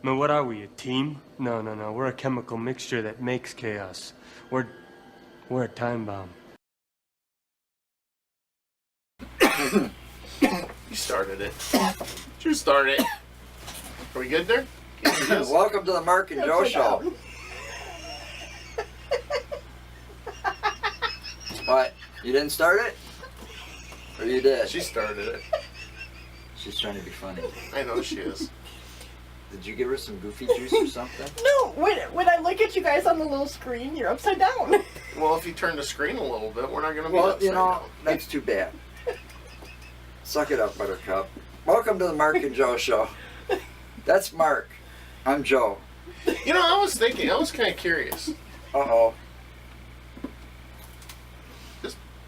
Man, what are we, a team? No, no, no. We're a chemical mixture that makes chaos. We're a time bomb. You started it. You started it. Are we good there? Welcome to the Mark and Joe Show. What? You didn't start it? Or you did? She started it. She's trying to be funny. I know she is. Did you give her some goofy juice or something? No, when I look at you guys on the little screen, you're upside down. Well, if you turn the screen a little bit, we're not going to be Well, upside you know, down. that's too bad. Suck it up, Buttercup. Welcome to the Mark and Joe Show. That's Mark. I'm Joe. You know, I was thinking, I was kind of curious. Uh-oh.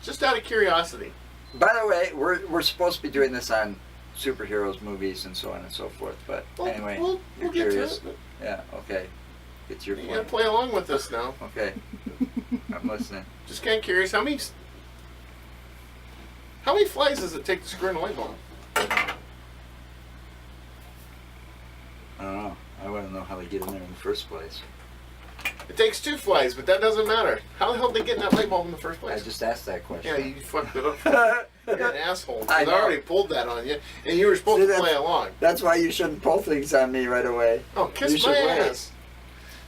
Just out of curiosity. By the way, we're supposed to be doing this on superheroes movies and so on and so forth, but Well, anyway, we'll you're get curious. to it. Yeah, okay. It's your You got to point. play along with this now. Okay. I'm listening. Just kind of curious, how many flies does it take to screw in a light bulb? I don't know. I want to know how they get in there in the first place. It takes 2 flies, but that doesn't matter. How the hell did they get in that light bulb in the first I place? just asked that question. Yeah, you fucked it up. You're an asshole. 'Cause I I know. already pulled that on you, and you were supposed See, to play along. That's why you shouldn't pull things on me right away. Oh, You kiss should my wait. ass.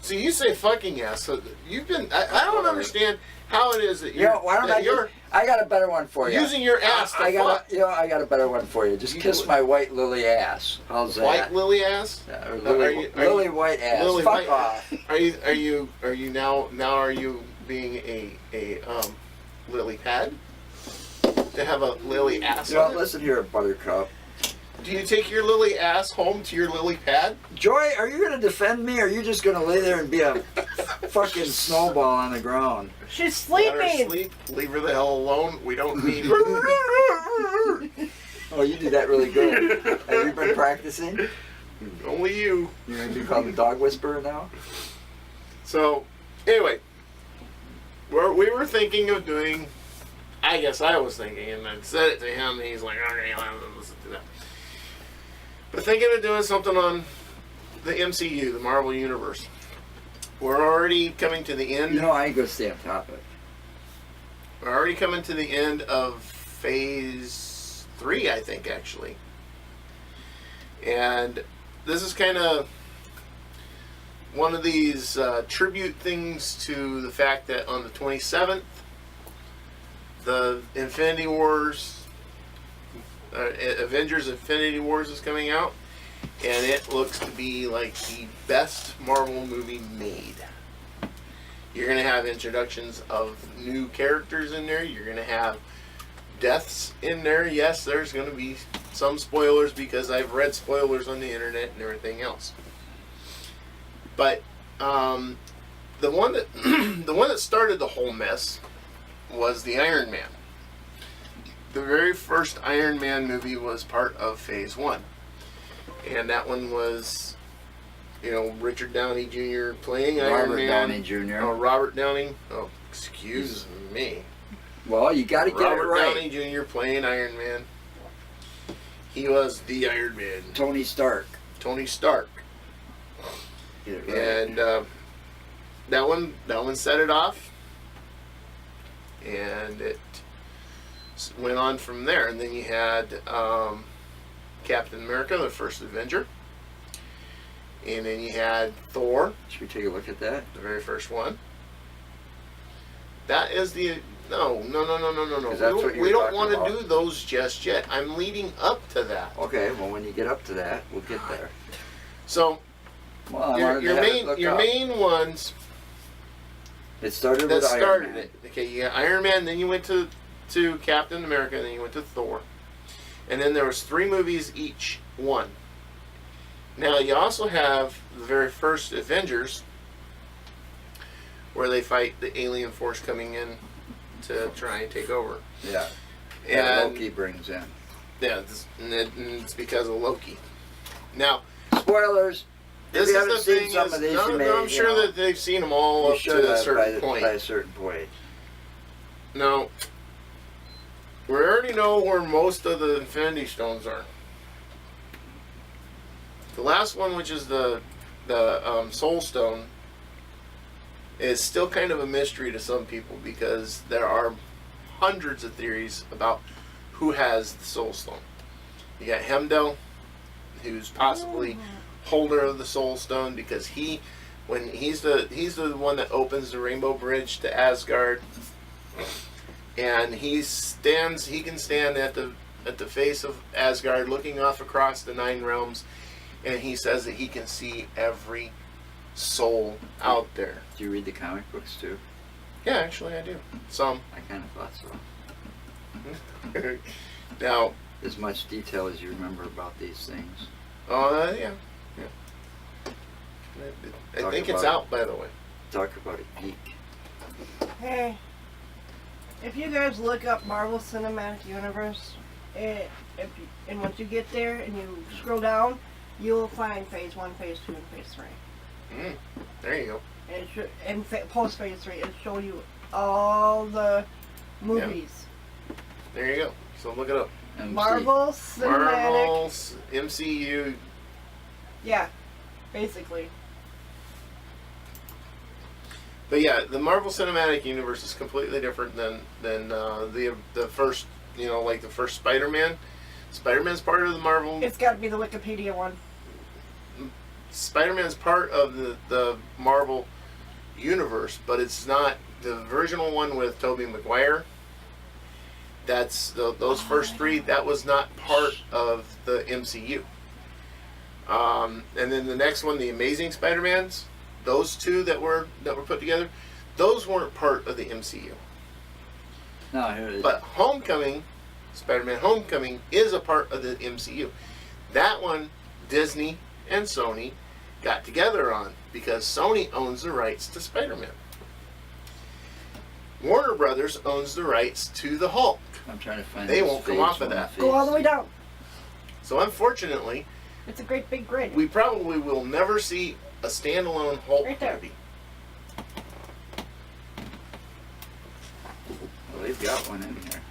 So you say fucking ass. So you've been. I don't understand how it is that You know, why don't that you're I got a better one for you. using your ass to I fuck. got a better one for you. Just You kiss do it. my white lily ass. How's that? White lily ass. Yeah, or Are lily, you- lily white ass. Lily Fuck white- off. Are you now are you being a lily pad? To have a lily ass. You know, on it? listen here, Buttercup. Do you take your lily ass home to your lily pad? Joy, are you going to defend me, or are you just going to lay there and be a fucking snowball on the ground? She's Let her sleeping. sleep. Leave her the hell alone. We don't need. Oh, you do that really good. Have you been practicing? Only you. You're going to be called the dog whisperer now? So, anyway, we were thinking of doing. I guess I was thinking, and I said it to him, and he's like, "Okay, I'll listen to that." But thinking of doing something on the MCU, the Marvel Universe. We're already coming to the end. You know, I ain't going to stay on topic. We're already coming to the end of Phase 3, I think, actually. And this is kind of one of these tribute things to the fact that on the 27th, the Infinity Wars, Avengers Infinity Wars is coming out. And it looks to be like the best Marvel movie made. You're going to have introductions of new characters in there. You're going to have deaths in there. Yes, there's going to be some spoilers because I've read spoilers on the internet and everything else. But the one that the one that started the whole mess was the Iron Man. The very first Iron Man movie was part of Phase 1. And that one was, Richard Downey Jr. playing Iron Robert Man. Downey Jr. Oh, Robert Downey. Oh, excuse me. Well, you got to get it Robert right. Downey Jr. playing Iron Man. He was the Iron Man. Tony Stark. Tony Stark. Get it right. And that one set it off. And it went on from there. And then you had Captain America, the first Avenger. And then you had Thor, Should we take a look at that? the very first one. That is the... No. 'Cause that's what you We were don't talking want to about. do those just yet. I'm leading up to that. Okay, well, when you get up to that, we'll get there. So, Well, I your, wanted to your have it main look your up. main ones It started that with Iron started Man. it. Okay, you got Iron Man, then you went to Captain America, and then you went to Thor. And then there was 3 movies each one. Now you also have the very first Avengers, where they fight the alien force coming in to try and take over. Yeah. That And Loki brings in. yeah, and it's because of Loki. Now Spoilers. this If you is haven't the seen thing. some Is, of these, no, you may, no, I'm you sure know, that they've seen them all you up should to a have certain by point. a certain point. Now, we already know where most of the Infinity Stones are. The last one, which is the the Soul Stone is still kind of a mystery to some people because there are hundreds of theories about who has the Soul Stone. You got Heimdall, who's possibly holder of the Soul Stone because he's the one that opens the Rainbow Bridge to Asgard, and he can stand at the face of Asgard, looking off across the 9 realms, and he says that he can see every soul out there. Do you read the comic books too? Yeah, actually, I do. Some. I kind of thought so. Now, As much detail as you remember about these things. yeah. I Talk think it's about out, by the way. Talk about a geek. Hey, if you guys look up Marvel Cinematic Universe, and once you get there and you scroll down, you'll find Phase 1, Phase 2, and Phase 3. There you go. And post Phase 3, it'll show you all the movies. There you go. So look it up. MC. Marvel Cinematic. Marvel's MCU. Yeah, basically. But yeah, the Marvel Cinematic Universe is completely different than the first, like the first Spider-Man. Spider-Man's part of the Marvel. It's got to be the Wikipedia one. Spider-Man's part of the Marvel universe, but it's not the original one with Tobey Maguire. That's those first 3. That was not part of the MCU. And then the next one, the Amazing Spider-Mans, those 2 that were put together, those weren't part of the MCU. No, here it is. But Homecoming, Spider-Man Homecoming, is a part of the MCU. That one, Disney and Sony got together on because Sony owns the rights to Spider-Man. Warner Brothers owns the rights to the Hulk. I'm trying to find. They this won't come phase off of 1 that. phase. Go all the way down. So unfortunately, It's a great big grid. we probably will never see a standalone Hulk Right there. movie. Well, they've got one in here.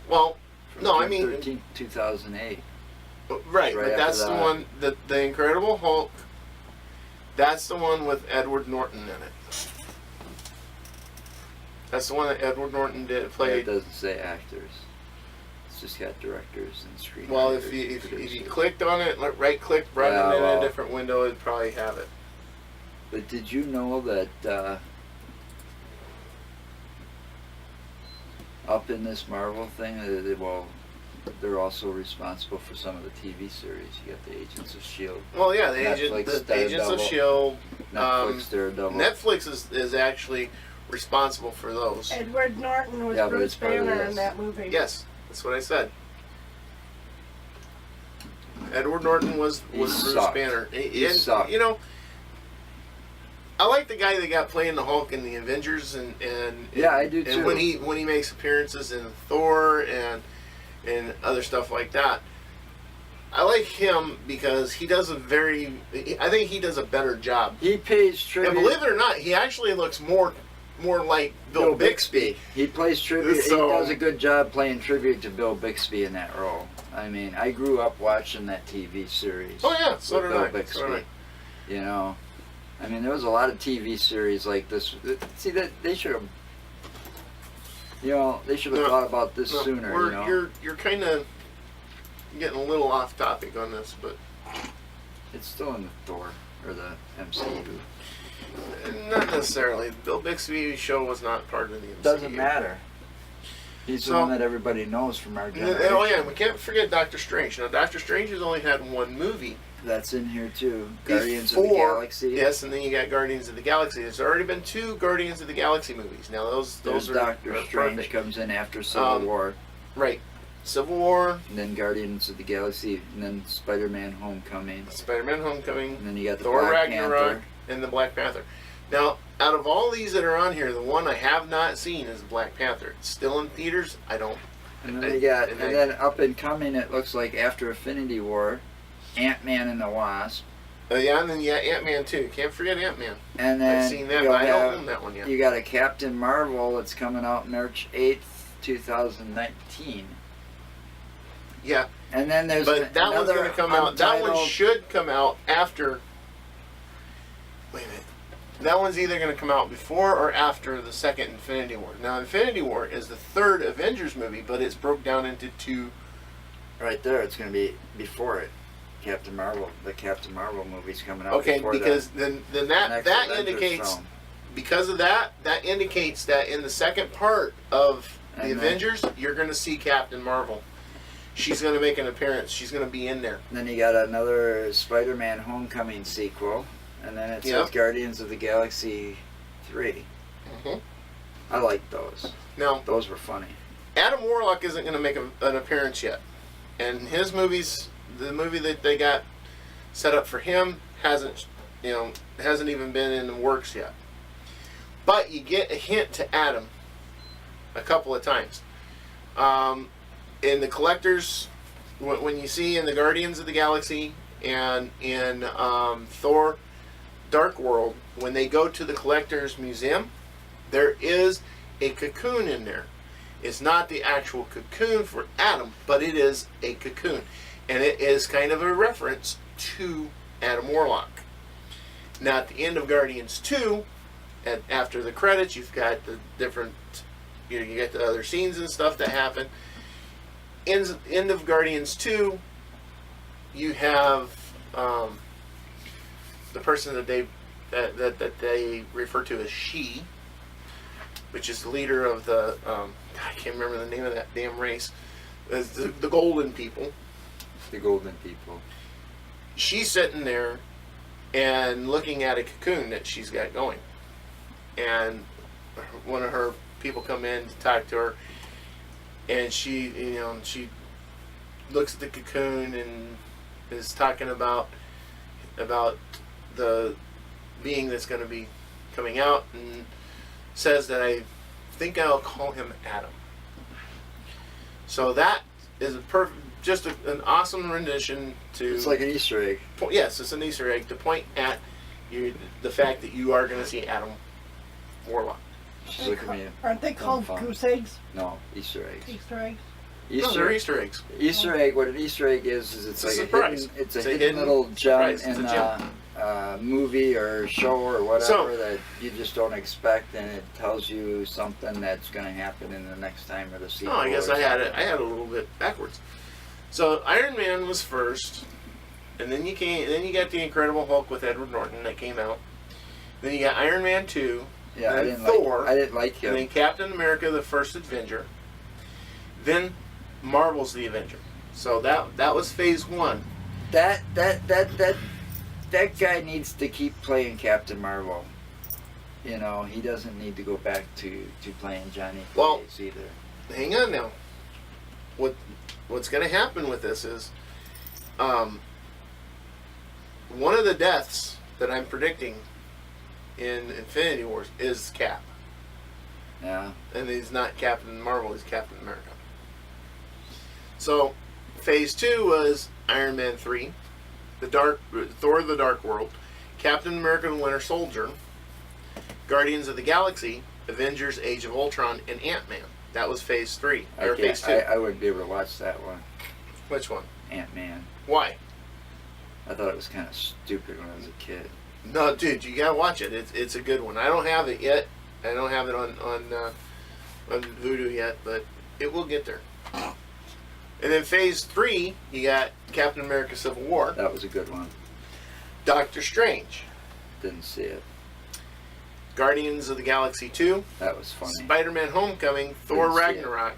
Well, From no, I June mean, 13th, 2008. right, right but after that's the that. one, the Incredible Hulk, that's the one with Edward Norton in it. That's the one that Edward Norton It played. doesn't say actors. It's just got directors and screenwriters. Well, if you producers. clicked on it, right click, brought Yeah, it in well. a different window, it'd probably have it. But did you know that up in this Marvel thing, they're also responsible for some of the TV series. You got the Agents of S.H.I.E.L.D. Well, yeah, the Netflix, Agents of Daredevil. S.H.I.E.L.D. Netflix, Daredevil. Netflix is actually responsible for those. Edward Norton was Yeah, but Bruce it's part of Banner this. in that movie. Yes, that's what I said. Edward Norton was He Bruce sucked. Banner. He And, sucked. I like the guy that got playing the Hulk in the Avengers, and Yeah, I do and too. when he makes appearances in Thor and other stuff like that. I like him because he does I think he does a better job. He pays tribute. And believe it or not, he actually looks more like Bill Bixby. He plays tribute. So- He does a good job playing tribute to Bill Bixby in that role. I mean, I grew up watching that TV series. Oh yeah, so with did Bill I. Bixby. So did I. You know, I mean, there was a lot of TV series like this. See, that they should have. They should have No, thought about this No, sooner. You're kind of getting a little off topic on this, but It's still in the Thor or the MCU. not necessarily. Bill Bixby's show was not part of the MCU. Doesn't matter. He's the So- one that everybody knows from our generation. Oh yeah, and we can't forget Doctor Strange. Now Doctor Strange has only had one movie. That's in here too. Guardians of the Before- Galaxy. Yes, and then you got Guardians of the Galaxy. There's already been 2 Guardians of the Galaxy movies. Now those There's are Doctor Strange perfect. comes in after Civil War, Right. Civil War, and then Guardians of the Galaxy, and then Spider-Man: Homecoming, Spider-Man: Homecoming, and then you got the Thor Black Ragnarok, Panther. and the Black Panther. Now, out of all these that are on here, the one I have not seen is Black Panther. It's still in theaters. I don't. And then you got, and and then up and coming, it looks like after Infinity War, Ant-Man and the Wasp, Yeah, and then you got Ant-Man too. Can't forget Ant-Man. and then I've seen that, you'll but I don't have- own that one yet. You got a Captain Marvel that's coming out March 8th, 2019. Yeah, And then there's but that one's another going to come out. That one untitled- should come out after Wait a minute. That one's either going to come out before or after the second Infinity War. Now, Infinity War is the third Avengers movie, but it's broke down into two. Right there, it's going to be before it. Captain Marvel, the Captain Marvel movie's coming out. Okay, before because the then that next Avengers indicates, film. because of that indicates that in the second part of the And then- Avengers, you're going to see Captain Marvel. She's going to make an appearance. She's going to be in there. Then you got another Spider-Man Homecoming sequel, and then it says Yep. Guardians of the Galaxy 3. Mhm. I like those. Now, Those were funny. Adam Warlock isn't going to make an appearance yet, and his movies, the movie that they got set up for him hasn't even been in the works yet. But you get a hint to Adam a couple of times. In the Collectors, when you see in the Guardians of the Galaxy and in Thor Dark World, when they go to the Collectors Museum, there is a cocoon in there. It's not the actual cocoon for Adam, but it is a cocoon. And it is kind of a reference to Adam Warlock. Now, at the end of Guardians 2, after the credits, you've got the different, you get the other scenes and stuff that happen. End of Guardians 2, you have the person that they refer to as She, which is the leader of the I can't remember the name of that damn race. The Golden People. The Golden People. She's sitting there and looking at a cocoon that she's got going, and one of her people come in to talk to her, and she looks at the cocoon and is talking about the being that's going to be coming out, and says that I think I'll call him Adam. So that is an awesome rendition to. It's like an Easter egg. Yes, it's an Easter egg to point at the fact that you are going to see Adam Warlock. She's looking at me. Aren't they called fun. goose eggs? No, Easter eggs. Easter eggs? No, they're Easter eggs. Easter egg. What an Easter egg is It's it's a like surprise. It's a It's a hidden hidden little gem surprise. It's in a a movie or show or whatever So- that you just don't expect, and it tells you something that's going to happen in the next time or the sequel. Oh, I guess or I had it. something. I had it a little bit backwards. So Iron Man was first, and then you got the Incredible Hulk with Edward Norton that came out. Then you got Iron Man 2. Yeah, I then didn't Thor, like. I didn't like And then him. Captain America: The First Avenger. Then Marvel's The Avenger. So that was phase one. That guy needs to keep playing Captain Marvel. You know, he doesn't need to go back to playing Johnny Well- Blaze either. Hang on now. What's going to happen with this is, one of the deaths that I'm predicting in Infinity Wars is Cap, Yeah. and he's not Captain Marvel; he's Captain America. So, phase two was Iron Man 3, Thor: The Dark World, Captain America: The Winter Soldier, Guardians of the Galaxy, Avengers: Age of Ultron, and Ant-Man. That was phase 3 or phase 2. I wouldn't be able to watch that one. Which one? Ant-Man. Why? I thought it was kind of stupid when I was a kid. No, dude, you gotta watch it. It's a good one. I don't have it yet. I don't have it on Vudu yet, but it will get there. And then phase 3, you got Captain America: Civil War, That was a good one. Doctor Strange, Didn't see it. Guardians of the Galaxy 2, That was funny. Spider-Man: Homecoming, Thor: Didn't see it. Ragnarok,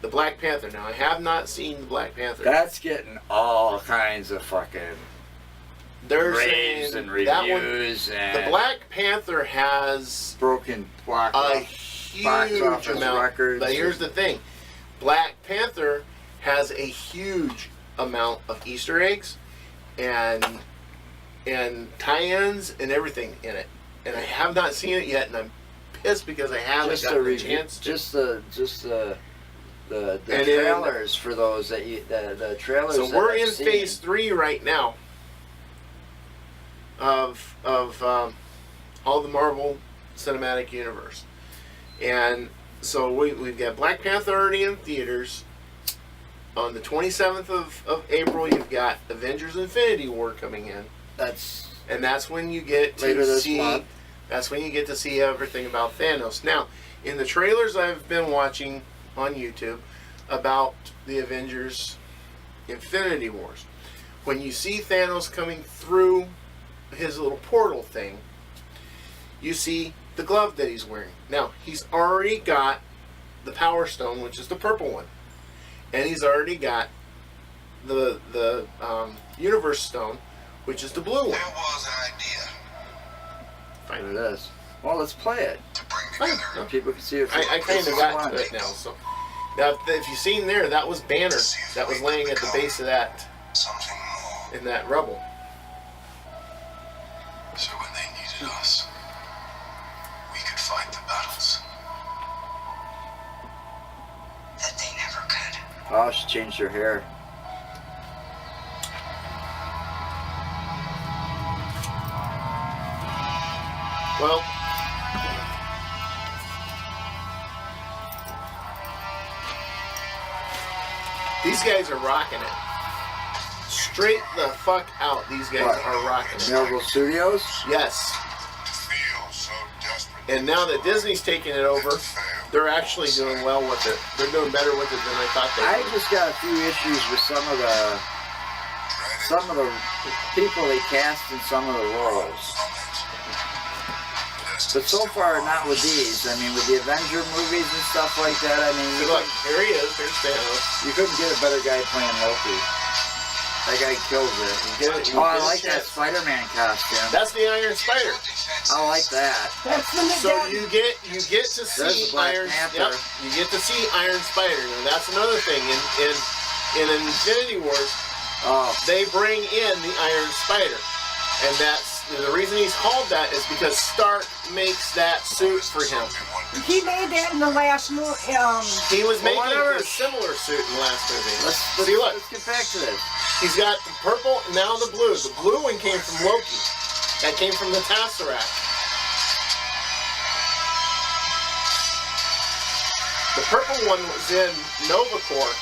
the Black Panther. Now, I have not seen the Black Panther. That's getting all kinds of fucking They're raves saying and that one, reviews the and Black Panther has broken block a box huge office amount. records. But here's the thing: Black Panther has a huge amount of Easter eggs and tie-ins and everything in it. And I have not seen it yet, and I'm pissed because I haven't just gotten the the review, chance to. just the And then- trailers for those that the trailers. So that we're I've in seen. phase 3 right now of all the Marvel Cinematic Universe, and so we've got Black Panther already in theaters. On the 27th of April, you've got Avengers: Infinity War coming in. That's And that's when you get Later to this see. month. That's when you get to see everything about Thanos. Now, in the trailers I've been watching on YouTube about the Avengers Infinity Wars, when you see Thanos coming through his little portal thing, you see the glove that he's wearing. Now, he's already got the Power Stone, which is the purple one. And he's already got the Universe Stone, which is the blue one. There was an idea There Fine. it is. Well, let's play it. to bring Fine. together So people can see it. I kind of got to it now. So now, if you've seen there, that was Banner that was laying at the base of that something more. in that rubble. So when they needed us, we could fight the battles that they never could. Oh, she changed her hair. Well, these guys are rocking it. Straight the fuck out, these guys What? are rocking it. Marvel Studios. Yes. To feel so desperate. And now that Disney's taking it over, they're actually doing well with it. They're doing better with it than I thought they I would. just got a few issues with some of the people they cast in some of the roles. But so far, not with these. I mean, with the Avenger movies and stuff like that, I mean, See, look, here he is. There's Thanos. you couldn't get a better guy playing Loki. That guy kills it. Get it, Oh, I get a like that chance. Spider-Man costume. That's the Iron Spider. I like that. That's the So that, you get to There's see the Black Iron. Panther. Yep, you get to see Iron Spider, and that's another thing in Infinity Wars. Oh, They bring in the Iron Spider, and that's the reason he's called that is because Stark makes that suit for him. he made that in the last movie. He was Well, making whatever. a similar suit in the last movie. let's See, look, get back to this. he's got the purple, now the blue. The blue one came from Loki. That came from the Tesseract. The purple one was in Nova Corps,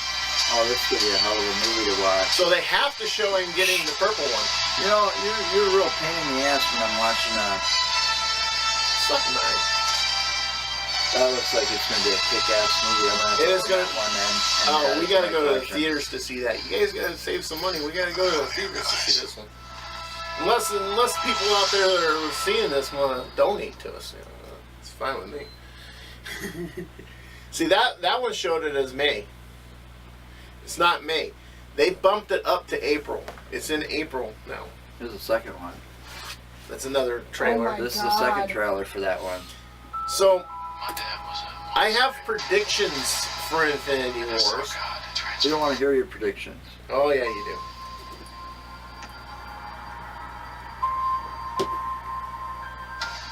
Oh, this could be a hell of a movie to watch. so they have to show him getting the purple one. You know, you're a real pain in the ass when I'm watching Something nice. that looks like it's going to be a kick-ass movie. I'm gonna It is put gonna- that one in. Oh, and we add it gotta my go to the collection. theaters to see that. You guys gotta save some money. We gotta go to the theaters to see this one. Unless people out there that are seeing this want to donate to us, you know, it's fine with me. See, that one showed it as May. It's not May. They bumped it up to April. It's in April now. Here's the second one. That's another trailer. my This is the second God. trailer for that one. So My dad was a I have predictions for Infinity Wars. God, You don't want to hear your predictions. Oh yeah, you do.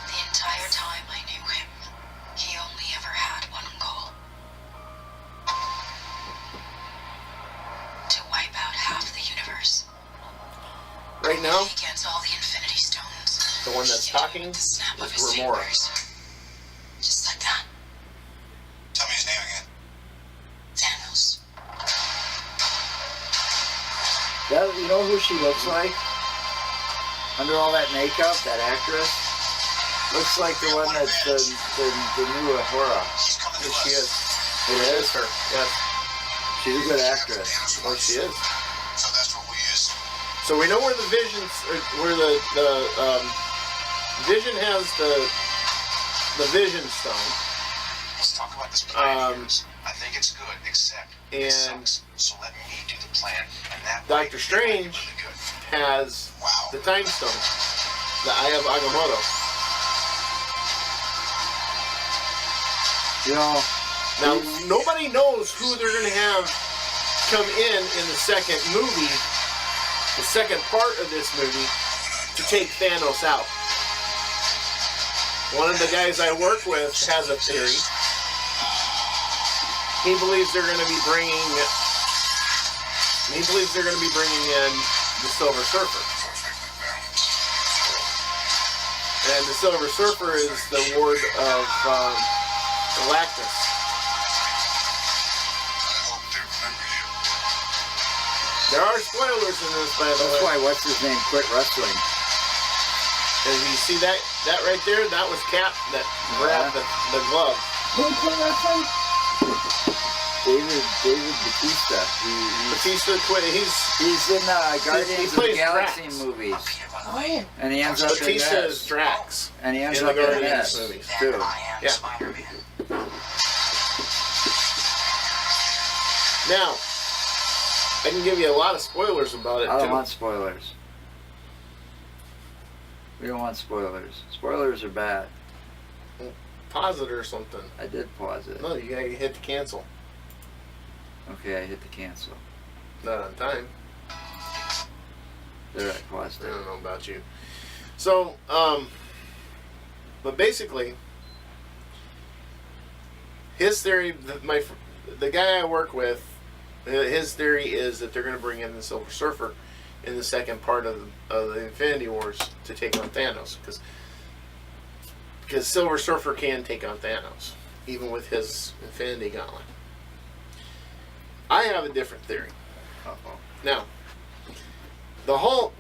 The entire time I knew him, he only ever had one goal. To wipe out half the universe. Right now, He gets all the Infinity Stones. the one that's He can do it talking with the snap of is his Gamora. fingers. Just like that. Tell me his name again. Thanos. That, you know who she looks like? Under all that makeup, that actress? Looks like the one that's the new Ahura. He's coming to Yes, she us. is. It It is? is her. Yes. She's a good actress. Oh, she is. So that's what we use. So we know where the Vision's, where the Vision has the Vision Stone, Let's talk about this plan of Um, yours. I think it's good, except and it sucks. So let me do the plan, and that Doctor way, Strange really good. has Wow. the Time Stone, the Eye of Agamotto. You know, Now nobody knows who they're going to have come in the second movie, the second part of this movie, to take Thanos out. One of the guys I work with has a theory. He believes they're going to be bringing in the Silver Surfer. And the Silver Surfer is the ward of Galactus. I hope they remember you. There are spoilers in this, by the that's way. why what's his name quit wrestling. And you see that right there? That was Cap that grabbed the glove. Who put that from? David Bautista. Batista quit. He's in Guardians of the plays Galaxy Drax. movies. Oh, And he ends up in Batista is this. Drax And he ends in up the in Guardians this, movies. too. Then I am Yeah. Spider-Man. Now, I can give you a lot of spoilers about it I don't too. want spoilers. We don't want spoilers. Spoilers are bad. Pause it or something. I did pause it. No, you gotta hit the cancel. Okay, I hit the cancel. Not on time. There, I paused I it. don't know about you. So, but basically, his theory, the guy I work with, his theory is that they're going to bring in the Silver Surfer in the second part of the Infinity Wars to take on Thanos, because Silver Surfer can take on Thanos, even with his Infinity Gauntlet. I have a different theory. Uh-oh. Now, the Hulk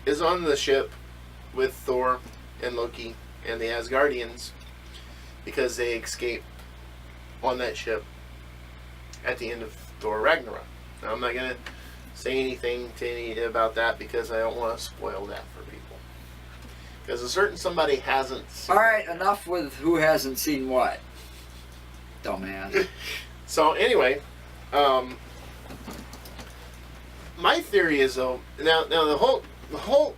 is on the ship with Thor and Loki and the Asgardians because they escape on that ship at the end of Thor Ragnarok. Now, I'm not going to say anything about that because I don't want to spoil that for people. Because a certain somebody hasn't seen Alright, enough with who hasn't seen what. Dumbass. So anyway, my theory is though now the Hulk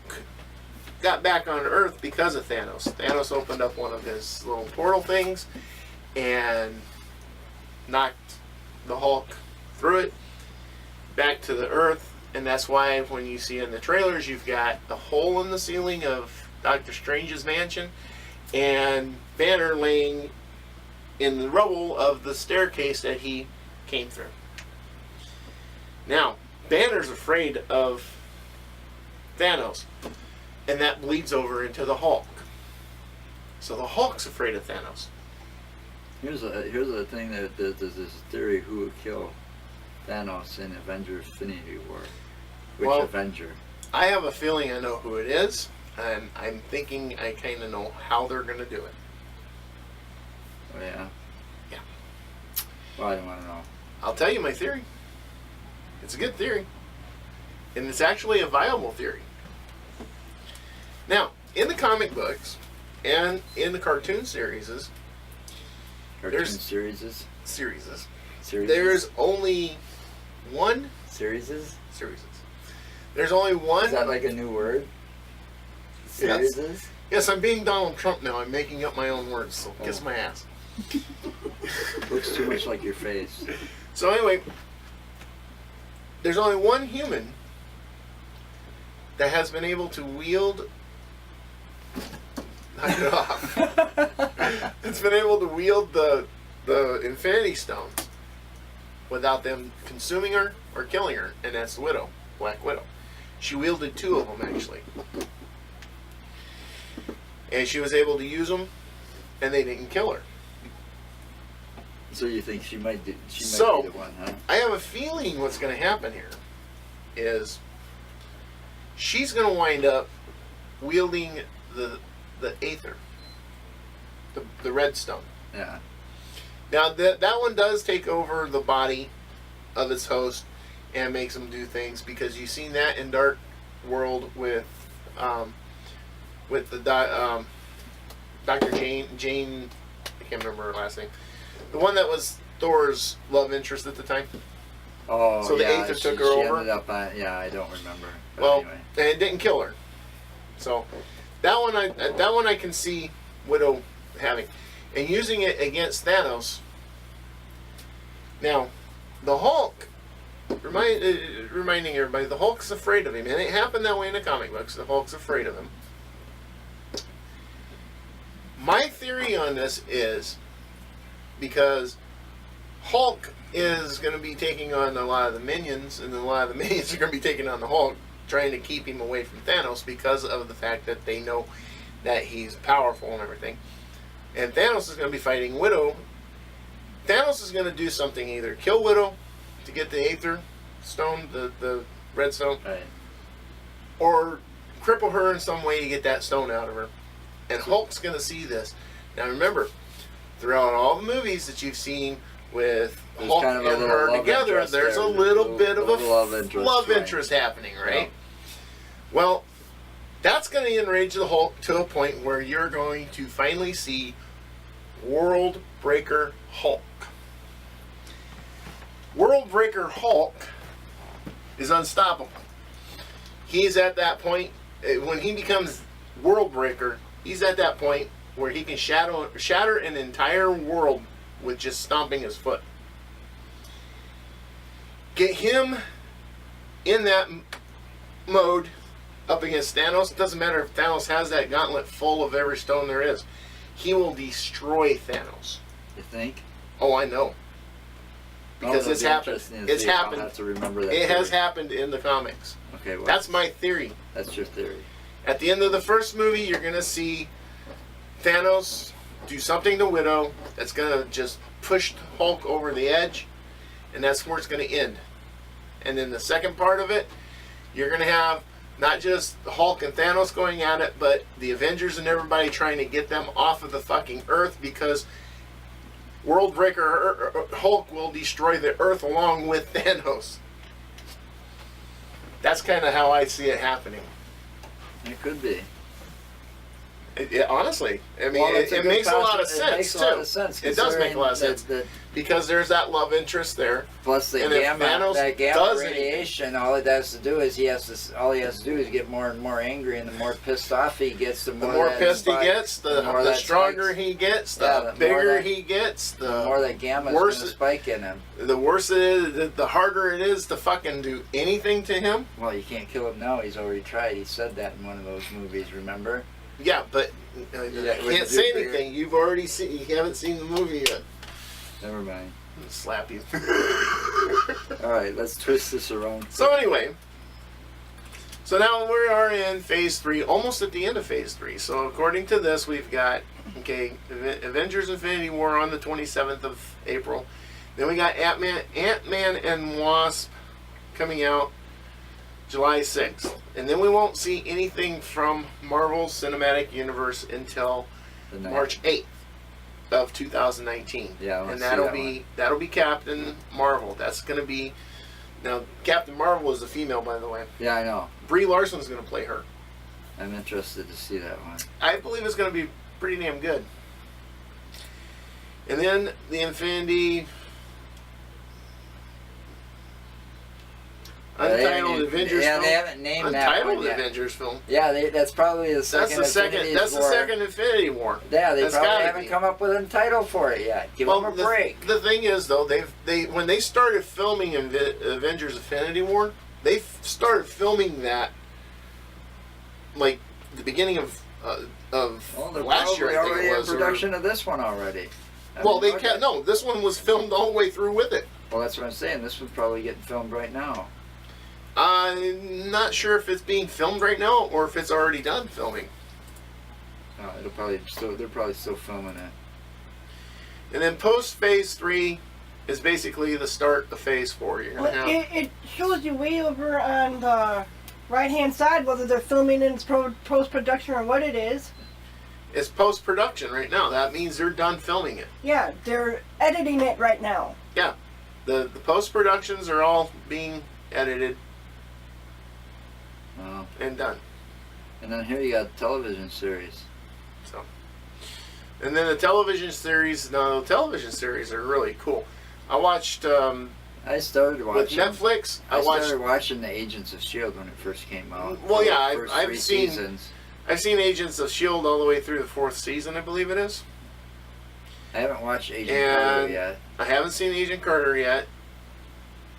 got back on Earth because of Thanos. Thanos opened up one of his little portal things and knocked the Hulk through it back to the Earth, and that's why when you see in the trailers you've got a hole in the ceiling of Doctor Strange's mansion and Banner laying in the rubble of the staircase that he came through. Now, Banner's afraid of Thanos, and that bleeds over into the Hulk. So the Hulk's afraid of Thanos. Here's a thing that there's this theory who would kill Thanos in Avengers Infinity War. Which Well, Avenger? I have a feeling I know who it is, and I'm thinking I kind of know how they're going to do it. Oh yeah? Yeah. Well, I don't want to know. I'll tell you my theory. It's a good theory. And it's actually a viable theory. Now, in the comic books and in the cartoon series, Cartoon series, series? there's only one Series? series. There's only one. Is that like a new word? Yes. Series? Yes, I'm being Donald Trump now. I'm making up my own words, so kiss my ass. Looks too much like your face. So anyway, there's only one human that has been able to wield. Knock it off. It's been able to wield the Infinity Stones without them consuming her or killing her, and that's the Widow, Black Widow. She wielded two of them actually, and she was able to use them, and they didn't kill her. So you think she might be So- the one, huh? I have a feeling what's going to happen here is she's going to wind up wielding the Aether, the red stone. Yeah. Now that one does take over the body of its host and makes them do things, because you've seen that in Dark World with the Dr. Jane. I can't remember her last name. The one that was Thor's love interest at the time. Oh, So the yeah, Aether she, took her she over? ended up on, yeah, I don't remember. But Well, anyway. and it didn't kill her. So that one I can see Widow having, and using it against Thanos. Now, the Hulk, reminding everybody, the Hulk's afraid of him, and it happened that way in the comic books. The Hulk's afraid of him. My theory on this is because Hulk is going to be taking on a lot of the minions, and a lot of the minions are going to be taking on the Hulk, trying to keep him away from Thanos because of the fact that they know that he's powerful and everything. And Thanos is going to be fighting Widow. Thanos is going to do something, either kill Widow to get the Aether Stone, the red stone, Right. or cripple her in some way to get that stone out of her. And Hulk's going to see this. Now remember, throughout all the movies that you've seen with There's Hulk kind of a and little her love together, interest there's there. a little bit of a love interest, right. happening, right? Yeah. Well, that's going to enrage the Hulk to a point where you're going to finally see World Breaker Hulk. World Breaker Hulk is unstoppable. He's at that point, when he becomes World Breaker, he's at that point where he can shatter an entire world with just stomping his foot. Get him in that mode up against Thanos. It doesn't matter if Thanos has that gauntlet full of every stone there is. He will destroy Thanos. You think? Oh, I know. Because it'll it's be happened. interesting to It's see. I'll happened. have to remember that. It has theory. happened in the comics. Okay, well, That's my theory. that's your theory. At the end of the first movie, you're going to see Thanos do something to Widow that's going to just push Hulk over the edge, and that's where it's going to end. And then the second part of it, you're going to have not just Hulk and Thanos going at it, but the Avengers and everybody trying to get them off of the fucking Earth, because World Breaker Hulk will destroy the Earth along with Thanos. That's kind of how I see it happening. It could be. Honestly, I mean, Well, it's it good makes a lot of concept. It sense makes too. a lot of sense. It does make a lot of considering sense that- because there's that love interest there. Plus the And if gamma, Thanos that gamma does anything- radiation, all it has to do is all he has to do is get more and more angry, and the more pissed off he gets, the The more more that pissed he spike- gets, the more the that stronger spikes. he gets, Yeah, the the more bigger that- he gets, the more that gamma is worse going to spike in him. the worse it is, the harder it is to fucking do anything to him. Well, you can't kill him now. He's already tried. He said that in one of those movies. Remember? Yeah, but I what can't you say do for anything. You've already seen. You haven't seen the movie yet. Never mind. I'll slap you. All right, let's twist this around. So anyway, so now we are in phase 3, almost at the end of phase 3. So according to this, we've got Avengers: Infinity War on the 27th of April. Then we got Ant-Man and Wasp coming out July 6th, and then we won't see anything from Marvel Cinematic Universe until The night. March 8th of 2019. Yeah, I wanna and see that'll be Captain Marvel. That's going to be now Captain Marvel is a female, by the way. Yeah, I know. Brie Larson's going to play her. I'm interested to see that one. I believe it's going to be pretty damn good. And then the Infinity Untitled Avengers Yeah, film. they haven't named that Untitled one yet. Avengers film. Yeah, that's probably the second. That's the second. Infinity That's the War. second Infinity War. Yeah, they That's probably gotta haven't be. come up with a title for it yet. Give them a break. The thing is, though, they when they started filming Avengers: Infinity War, they started filming that like the beginning of Well, they're last year. probably I think already it in was. production of this one already. Well, they can't. No, this one was filmed all the way through with it. Well, that's what I'm saying. This one's probably getting filmed right now. I'm not sure if it's being filmed right now or if it's already done filming. It'll probably still. They're probably still filming it. And then post phase 3 is basically the start of phase 4. You're gonna Well, have. it shows you way over on the right-hand side whether they're filming in post-production or what it is. It's post production right now. That means they're done filming it. Yeah, they're editing it right now. Yeah, the post productions are all being edited and done. And then here you got television series. So, and then the television series. No, the television series are really cool. I watched I started with watching. Netflix. I watched. started watching the Agents of S.H.I.E.L.D. when it first came out. Well, For yeah, the first I've 3 seen- seasons. I've seen Agents of S.H.I.E.L.D. all the way through the 4th season, I believe it is. I haven't watched Agent And- Carter yet. I haven't seen Agent Carter yet.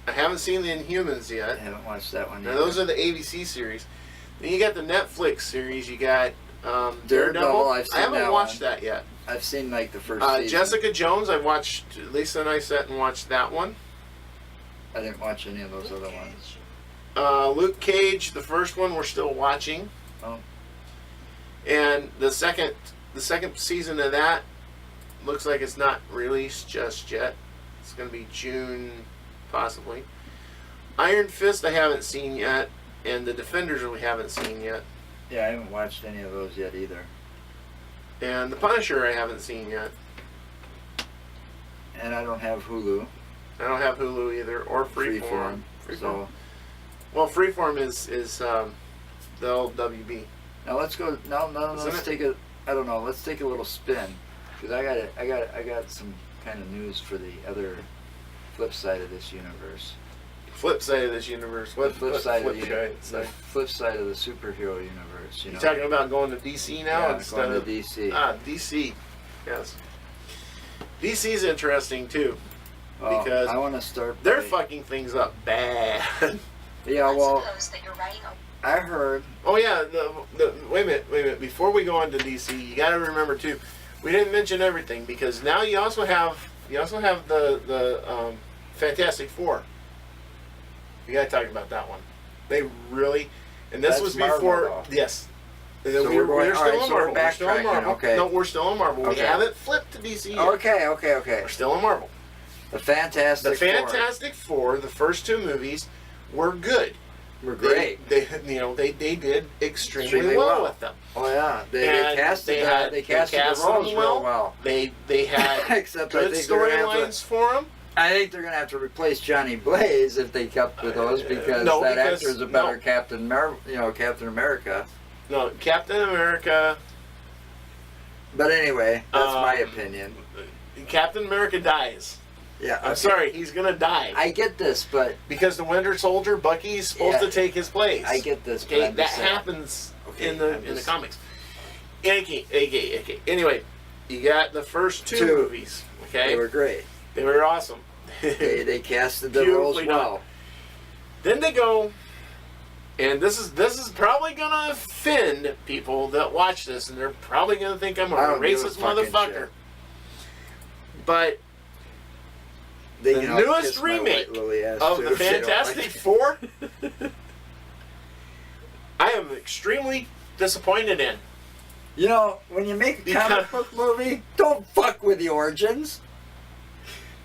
I haven't seen the Inhumans I yet. haven't watched that one Now yet. those are the ABC series. Then you got the Netflix series. You got Daredevil, Daredevil. I've seen I haven't that watched one. that yet. I've seen like the first season. Jessica Jones. I watched. Lisa and I sat and watched that one. I didn't watch any of those other ones. Luke Cage. The first one we're still watching. Oh. And the second season of that looks like it's not released just yet. It's going to be June, possibly. Iron Fist I haven't seen yet, and the Defenders we haven't seen yet. Yeah, I haven't watched any of those yet either. And The Punisher I haven't seen yet. And I don't have Hulu. I don't have Hulu either, or Freeform. So Well, Freeform is the old WB. now let's go. Now Isn't let's it? take a. I don't know. Let's take a little spin, because I got some kind of news for the other flip side of this universe. Flip side of this universe. What The flip side of flip the side? flip side of the superhero universe. You You know? talking about going to DC now Yeah, instead going to of DC. DC? Yes. DC's interesting too. Well, because I want to start. They're by- fucking things up bad. Yeah, well, Suppose that you're writing a I heard. Oh yeah. Wait a minute. Before we go on to DC, you got to remember too. We didn't mention everything because now you also have the Fantastic Four. You got to talk about that one. They really, and this That's was Marvel, before. though. Yes. So we're going- still all right, on so we're Marvel. We're still on backtracking, Marvel. okay. No, we're still on Marvel. We Okay. haven't flipped to DC yet. Okay. We're still on Marvel. The Fantastic The Fantastic Four, the first two movies, were good. Four were great. They did extremely well with them. Oh yeah, they And casted they casted cast the roles them real well. They had Except I good think they're gonna have to- storylines for them. I think they're gonna have to replace Johnny Blaze if they kept with those because no, that because- actor is a better no. Captain America. No, Captain America. But anyway, that's my Um, opinion. Captain America dies. Yeah, I'm okay. sorry, he's gonna die I get this, but because the Winter Soldier Bucky's supposed Yeah. to take his place. I get this. But Okay, I'm that just saying. happens Okay, in the I'm in the just- comics. Okay. Anyway, you got the first two Two. movies. Okay, They were great. They were awesome. They casted the roles Beautifully done. well. Then they go, and this is probably gonna offend people that watch this, and they're probably gonna think I'm a I don't give a racist fucking motherfucker. shit. But They The can all newest kiss my remake white lily ass of too the if they don't Fantastic like it. Four, I am extremely disappointed in. You know, when you make a Because- comic book movie, don't fuck with the origins.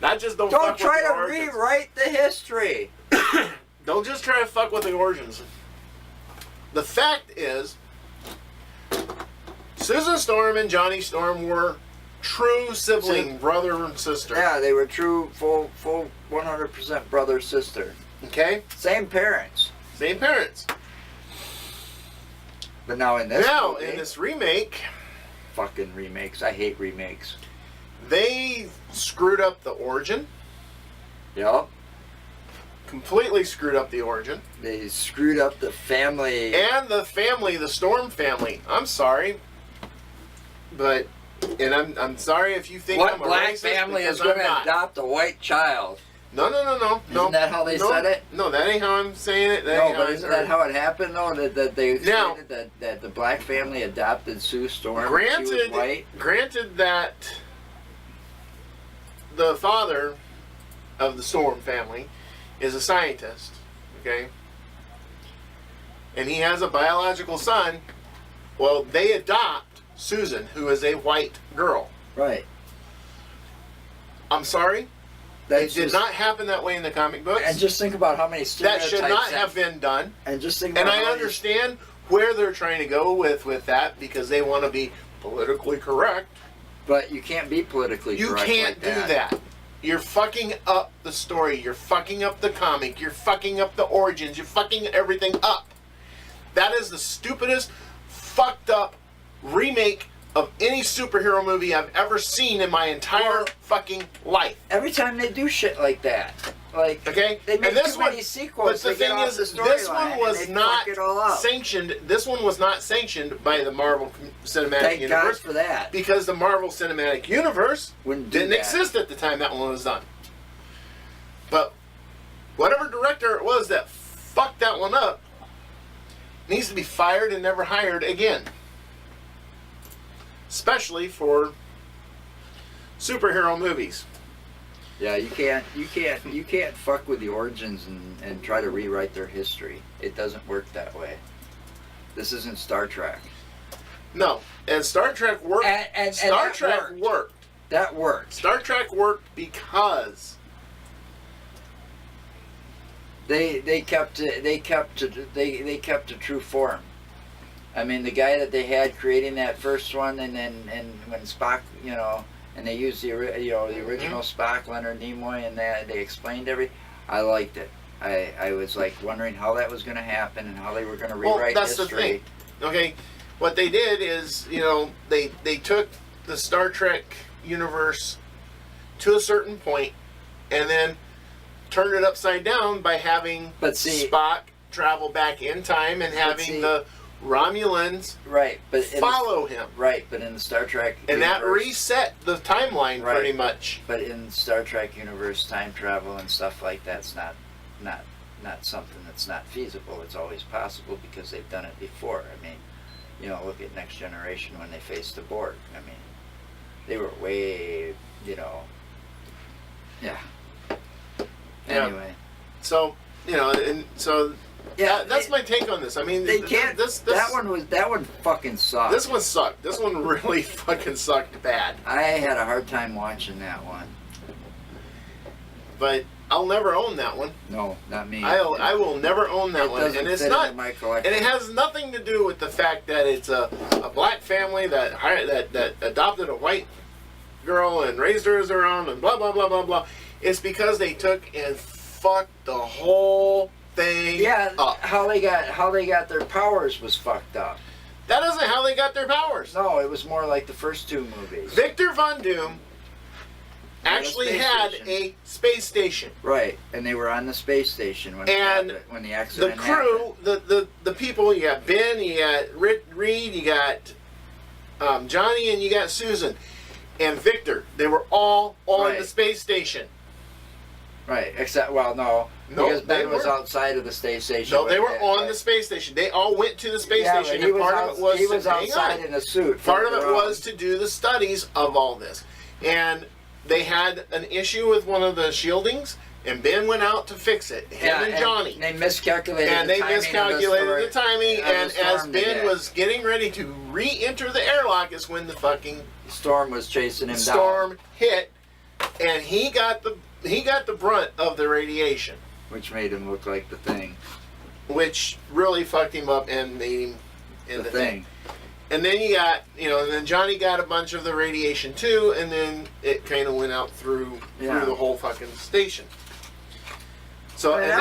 Not just don't Don't fuck try with the to origins. rewrite the history. Don't just try to fuck with the origins. The fact is, Susan Storm and Johnny Storm were true sibling, brother and sister. Yeah, they were true, full 100% brother sister. Okay? Same parents. Same parents. But now in this Now, movie, in this remake, fucking remakes. I hate remakes. they screwed up the origin. Yup. Completely screwed up the origin. They screwed up the family. And the family, the Storm family. I'm sorry. But, and I'm sorry if you think What I'm a black racist, family is because going I'm to not. adopt a white child? No. Isn't that how they said it? No, that ain't how I'm saying it. That No, ain't how but I isn't heard that it. how it happened though? That they Now- explained that the black family adopted Sue Storm. She was white. Granted that the father of the Storm family is a scientist, okay? And he has a biological son. Well, they adopt Susan, who is a white girl. Right. I'm sorry, That's it did just- not happen that way in the comic books. And just think about how many that stereotypes. should not that- have been done. And just think And about I how many- understand where they're trying to go with that because they want to be politically correct. But you can't be politically You correct can't like do that. You're fucking up the story. You're fucking up the comic. You're fucking up the origins. You're fucking everything up. That is the stupidest, fucked up remake of any superhero movie I've ever seen in my entire Well- fucking life. Every time they do shit like that, like Okay? they make And this too many one, sequels. but the to get thing off is, the this storyline, one and was they fuck not it all up. sanctioned. This one was not sanctioned by the Marvel Cinematic Thank God Universe for that. because the Marvel Cinematic Universe Wouldn't do didn't that. exist at the time that one was done. But whatever director it was that fucked that one up needs to be fired and never hired again. Especially for superhero movies. Yeah, you can't fuck with the origins and try to rewrite their history. It doesn't work that way. This isn't Star Trek. No, and Star Trek worked. And Star that Trek worked. worked. That worked. Star Trek worked because They kept a true form. I mean, the guy that they had creating that first one, and when Spock, you know, and they used the original Spock, Leonard Nimoy, and that they explained everything. I liked it. I was like wondering how that was going to happen and how they were going to rewrite that's history. the thing. Okay, what they did is, you know, they took the Star Trek universe to a certain point, and then turned it upside down by having Spock travel back in time and having the Romulans follow him. Right, but in the Star Trek and universe, that reset the timeline pretty much. But in Star Trek universe, time travel and stuff like that's not something that's not feasible. It's always possible because they've done it before. I mean, you know, look at Next Generation when they faced the Borg. I mean, they were way, you know, yeah. Anyway, so you know, and so yeah, that's my take on this. I mean, they can't. That one fucking sucked. This one sucked. This one really fucking sucked bad. I had a hard time watching that one. But I'll never own that one. No, not me. I will never own that one, and it's not. My collection. And it has nothing to do with the fact that it's a black family that adopted a white girl and raised her as their own, and blah blah blah blah blah. It's because they took and fucked the whole thing up. How they got their powers was fucked up. That isn't how they got their powers. No, it was more like the first two movies. Victor Von Doom actually had a space station. Right, and they were on the space station when the accident the crew, happened. the people, you got Ben, you got Reed, you got Johnny, and you got Susan. And Victor, they were all on the space station. Right, except, well, no, because Ben was outside of the space station. No, they were on the space station. They all went to the space station, and part of it was he was outside in a suit. Part of it was to do the studies of all this. And they had an issue with one of the shieldings, and Ben went out to fix it. Him and Johnny. They miscalculated the timing. And as Ben was getting ready to re-enter the airlock is when the fucking storm was chasing him down. Storm hit, and he got the brunt of the radiation. Which made him look like the Thing. Which really fucked him up and made him in the Thing. And then you got, you know, and then Johnny got a bunch of the radiation too, and then it kind of went out through the whole fucking station. So, and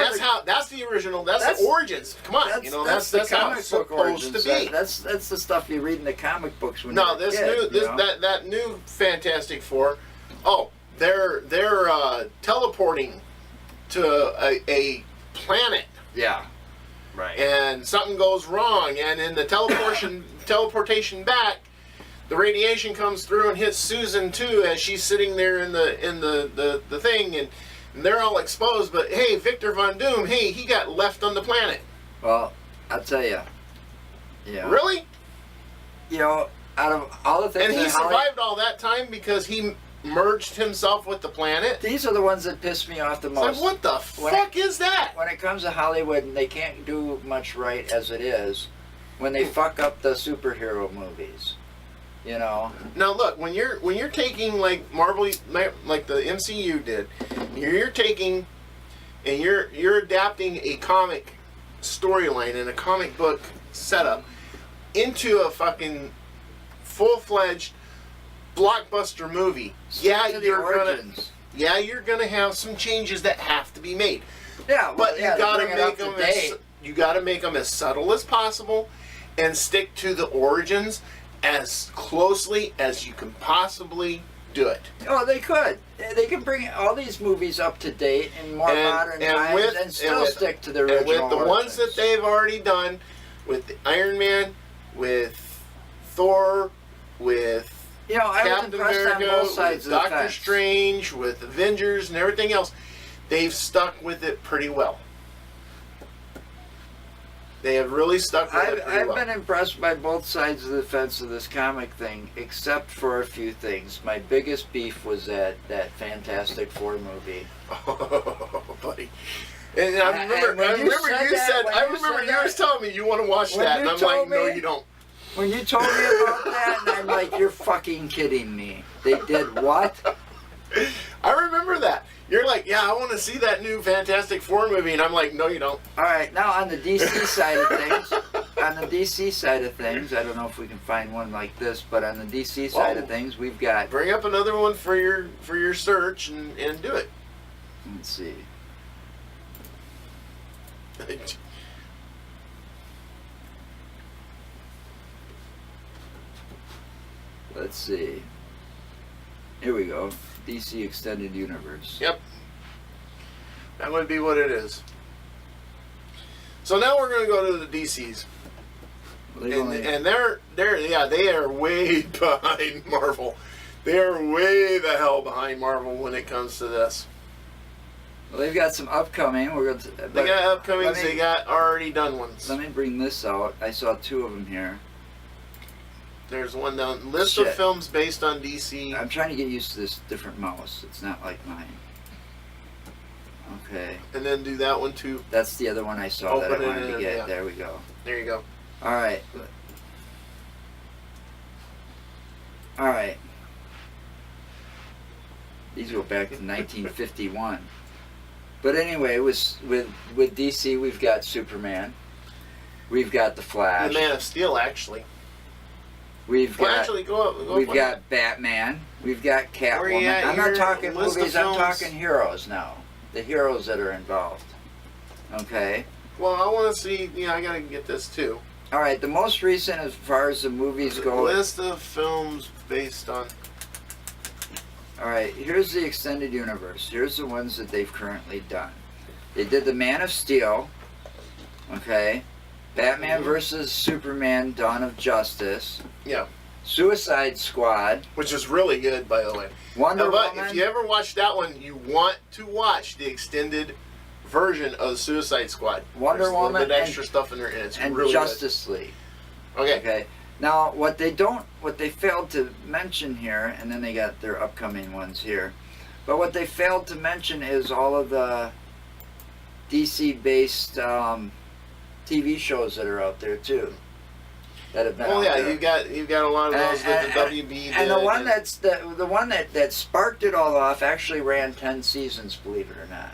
that's the original, that's the origins. Come on, you know, that's how it's supposed to be. That's the stuff you read in the comic books when no, you're a kid, that new Fantastic Four. Oh, they're teleporting to a planet. Yeah. Right. And something goes wrong, and in the teleportation back, the radiation comes through and hits Susan too as she's sitting there in the thing, and they're all exposed. But hey, Victor Von Doom, hey, he got left on the planet. Well, I'll tell you. Yeah. Really? You know, out of all the things, and he survived all that time because he merged himself with the planet. These are the ones that piss me off the most. Like, what the fuck is that? When it comes to Hollywood, and they can't do much right as it is, when they fuck up the superhero movies, you know. Now look, when you're taking like Marvel, like the MCU did, you're taking and you're adapting a comic storyline and a comic book setup into a fucking full-fledged blockbuster movie. You're gonna have some changes that have to be made. Yeah, but you gotta make them as subtle as possible, and stick to the origins as closely as you can possibly do it. Oh, they could. They can bring all these movies up to date and more modern times, and still stick to the original. And with the ones that they've already done, with the Iron Man, with Thor, with Captain America, with Doctor Strange, with Avengers and everything else, they've stuck with it pretty well. They have really stuck with it pretty well. I've been impressed by both sides of the fence of this comic thing, except for a few things. My biggest beef was that Fantastic Four movie. Oh, buddy. And I remember you were telling me you want to watch that, and I'm like, no, you don't. When you told me about that, and I'm like, you're fucking kidding me. They did what? I remember that. You're like, yeah, I want to see that new Fantastic Four movie, and I'm like, no, you don't. All right, now on the DC side of things, on the DC side of things, I don't know if we can find one like this, but on the DC side of Whoa. things, we've got. Bring up another one for your search and do it. Let's see. Let's see. Here we go. DC Extended Universe. Yep. That would be what it is. So now we're going to go to the DCs. They've And, only- and they are way behind Marvel. They are way the hell behind Marvel when it comes to this. well, they've got some upcoming. We're going to. They got upcomings, they got already done ones. Let me bring this out. I saw two of them here. There's one down. List Shit. of films based on DC. I'm trying to get used to this different mouse. It's not like mine. Okay. And then do that one too. That's the other one I saw that Open I it wanted to and- get. yeah. There we go. There you go. All right. All right. These go back to 1951. But anyway, with DC, we've got Superman. We've got the Flash. The Man of Steel, actually. We've Well, got actually, go up. we've up got Batman. We've got Where you Catwoman. at I'm not here? talking List of movies. I'm films? talking heroes now. The heroes that are involved. Okay. Well, I want to see. Yeah, I gotta get this too. All right. The most recent, as far as the movies go. List of films based on. All right, here's the extended universe. Here's the ones that they've currently done. They did the Man of Steel, okay? Batman versus Superman, Dawn of Justice. Yeah. Suicide Squad. Which is really good, by the way. Wonder But Woman. if you ever watch that one, you want to watch the extended version of Suicide Squad. Wonder There's a little Woman bit extra stuff in there, and it's and really Justice League. good. Okay. Okay. Now, what they failed to mention here, and then they got their upcoming ones here, but what they failed to mention is all of the DC-based TV shows that are out there too, that have been Oh out yeah, there. you've got a lot of those that the WB did. And the one that sparked it all off actually ran 10 seasons, believe it or not,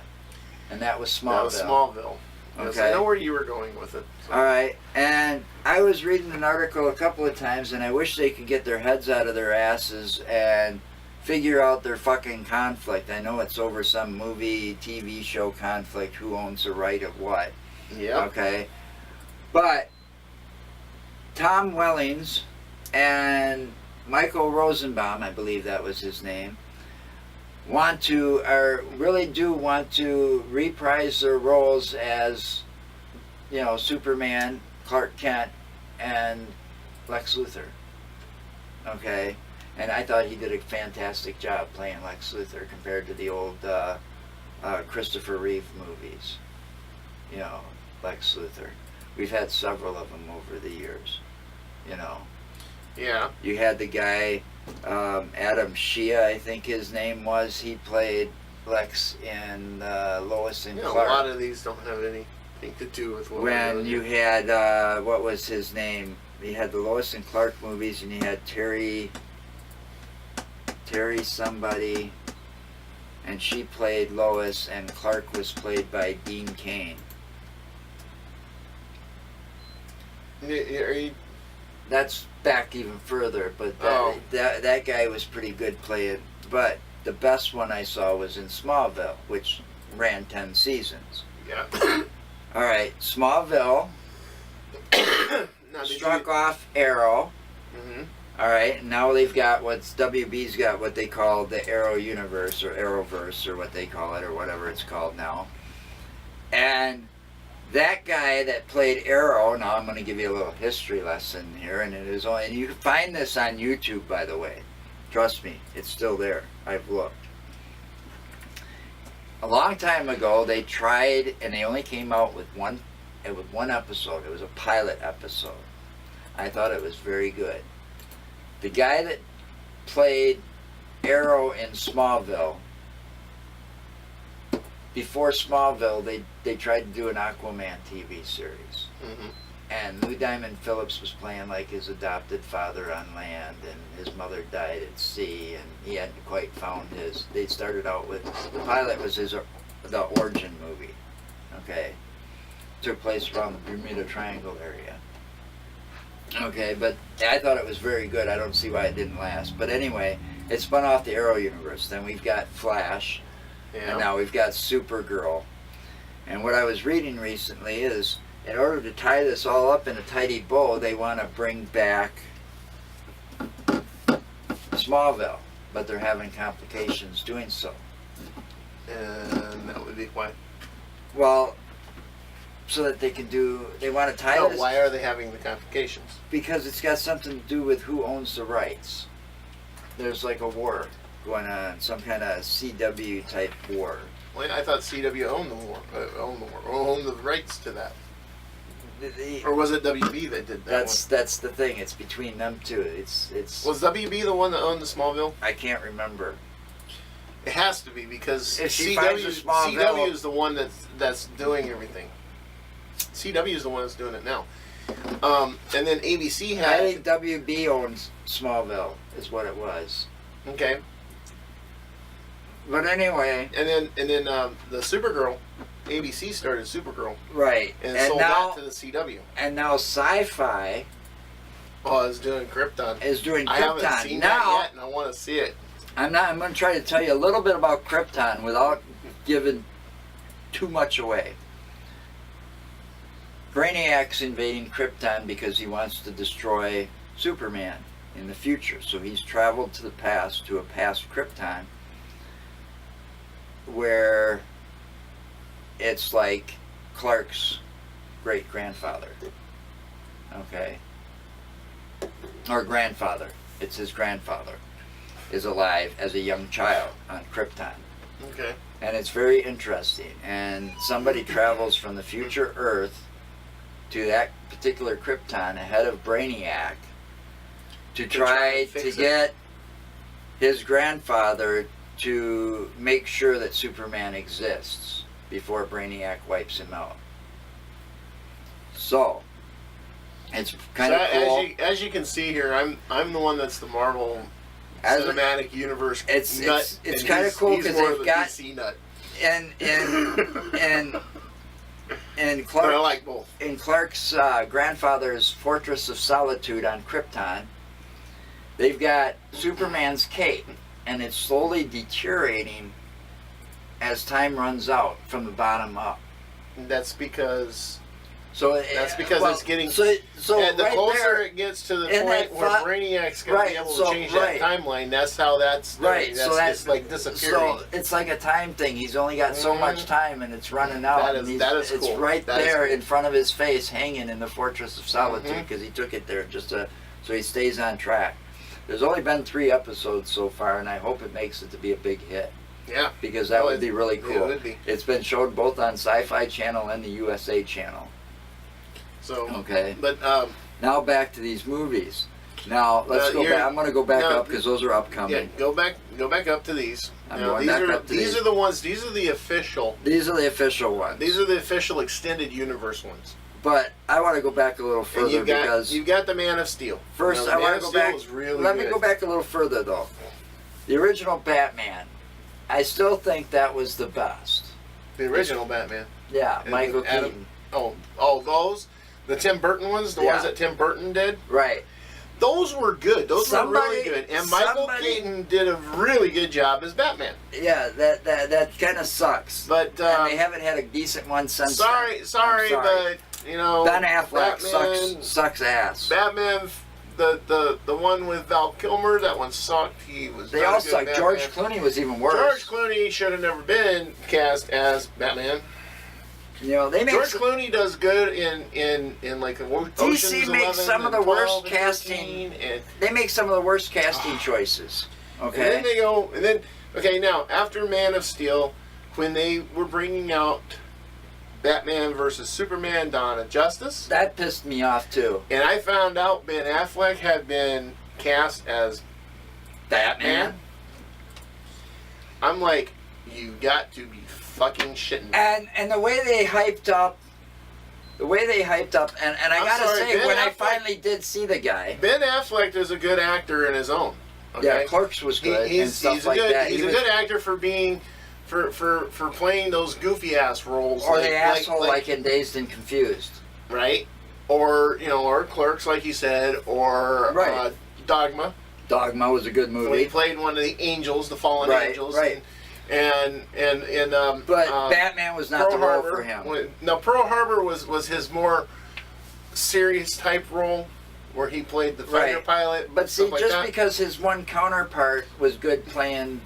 and that was Smallville. That was Smallville. Yes, Okay. I know where you were going with it. All right, and I was reading an article a couple of times, and I wish they could get their heads out of their asses and figure out their fucking conflict. I know it's over some movie, TV show conflict, who owns the right of what. Yeah. Okay, but Tom Wellings and Michael Rosenbaum, I believe that was his name, really do want to reprise their roles as, you know, Superman, Clark Kent, and Lex Luthor. Okay, and I thought he did a fantastic job playing Lex Luthor compared to the old Christopher Reeve movies. You know, Lex Luthor. We've had several of them over the years. You know, Yeah. you had the guy Adam Shea, I think his name was. He played Lex in Lois and You know, a Clark. lot of these don't have anything to do with what we're When doing. you had what was his name? You had the Lois and Clark movies, and you had Terry somebody, and she played Lois, and Clark was played by Dean Cain. Are you, That's back even further, but Oh. that guy was pretty good playing. But the best one I saw was in Smallville, which ran 10 seasons. yeah. All right, Smallville Now, did struck off Arrow. Mm-hmm. All right, and now they've got WB's got what they call the Arrow Universe or Arrowverse or what they call it or whatever it's called now. And that guy that played Arrow, now I'm going to give you a little history lesson here, and and you can find this on YouTube, by the way. Trust me, it's still there. I've looked. A long time ago, they tried, and they only came out with one episode. It was a pilot episode. I thought it was very good. The guy that played Arrow in Smallville, before Smallville, they tried to do an Aquaman TV series. Mm-hmm. And Lou Diamond Phillips was playing like his adopted father on land, and his mother died at sea, and he hadn't quite found his. They started out with the pilot was the origin movie, okay, took place around the Bermuda Triangle area, Okay, but I thought it was very good. I don't see why it didn't last. But anyway, it spun off the Arrow universe. Then we've got Flash, and Yeah. now we've got Supergirl. And what I was reading recently is, in order to tie this all up in a tidy bow, they want to bring back Smallville, but they're having complications doing so. And that would be why. Well, so that they can do, they want to tie No, this, why are they having the complications? because it's got something to do with who owns the rights. There's like a war going on, some kind of CW type war. Well, I thought CW owned owned the rights to that. Or was it WB that did that That's the thing. It's between them two. It's one? Was WB the one that owned the Smallville? I can't remember. It has to be, because If she finds a Smallville- CW is the one that's doing everything. CW is the one that's doing it now. And then ABC I had think WB owns Smallville, is what it was. okay, But anyway, and then the Supergirl, ABC started Supergirl right. and, And sold now, that to the CW. and now Sci-Fi Oh, I was doing Krypton. is doing I haven't Krypton. seen Now, that yet, and I want to see it. I'm going to try to tell you a little bit about Krypton without giving too much away. Brainiac's invading Krypton because he wants to destroy Superman in the future. So he's traveled to the past, to a past Krypton, where it's like Clark's great-grandfather. Okay? Or grandfather. It's his grandfather is alive as a young child on Krypton. Okay. And it's very interesting. And somebody travels from the future Earth to that particular Krypton ahead of Brainiac to try try and to fix it. get his grandfather to make sure that Superman exists before Brainiac wipes him out. So, it's kind of cool. As you can see here, I'm the one that's the Marvel As a- Cinematic Universe It's- nut. it's and kinda he's- cool he's 'cause more they've of a got- DC nut. And But I Clark, like both. in Clark's grandfather's Fortress of Solitude on Krypton, they've got Superman's cape, and it's slowly deteriorating as time runs out from the bottom up. That's because So it's getting. so and the right closer there, it gets to the in point that where thought- Brainiac's going right, to be able so- to change right. that timeline, that's how that's right. That's So just like disappearing. So it's like a time thing. He's only got so much time, and it's running out. That and is- he's- that is it's cool. right That is there cool. in front of his face, hanging in the Fortress of Solitude, Mhm. because he took it there just to, so he stays on track. There's only been 3 episodes so far, and I hope it makes it to be a big hit, Yeah. because that Oh, would be really It cool. would be. It's been showed both on Sci-Fi Channel and the USA Channel. So. Okay. But Now back to these movies. Now let's go you're- back. I'm going to go back no, up because those are upcoming. yeah, go back up to these. I'm Now, going these back are up to these these. are the ones. These are the official. These are the official ones. These are the official extended universe ones. But I want to go back a little And further because you've got the Man of Steel. first Now, I the want Man to of go Steel back. is really Let me good. go back a little further though. The original Batman, I still think that was the best. The original Batman. Yeah, And Michael Adam- Keaton. Oh, those. The Tim Burton ones, the ones Yeah. that Tim Burton did. Right. Those were good. Those were really Somebody- good. And Michael somebody- Keaton did a really good job as Batman. Yeah, that kind of sucks. But And they haven't had a decent one since. sorry, then. I'm sorry, but you know, Ben Affleck Batman, sucks ass. Batman, the one with Val Kilmer, that one sucked. He was. They not a all good suck. Batman. George Clooney was even worse. George Clooney should have never been cast as Batman. You know, they make George Clooney does good in like the Ocean's makes 11 some of and the worst 12 and casting. 13, and they make some of the worst casting choices. And Okay. then they go, and then, okay, now, after Man of Steel, when they were bringing out Batman versus Superman, Dawn of Justice, That pissed me off too. and I found out Ben Affleck had been cast as Batman, I'm like, you got to be fucking shitting me. And the way they hyped up, and I I'm gotta sorry, say, Ben when I Affleck- finally did see the guy, Ben Affleck is a good actor in his own. Okay? yeah, Clerks was good and He's stuff a like good, that. he's He a was- good actor for being, for playing those goofy ass roles. or the asshole like in Dazed and Confused. right? or or Clerks, like you said, or Right. Dogma. Dogma was a good When he movie. played one of the angels, the fallen Right, angels, right. and But Batman was not the role for him. No, Pearl Harbor was his more serious type role, where he played the fighter Right. pilot. But see, stuff like just that. because his one counterpart was good playing,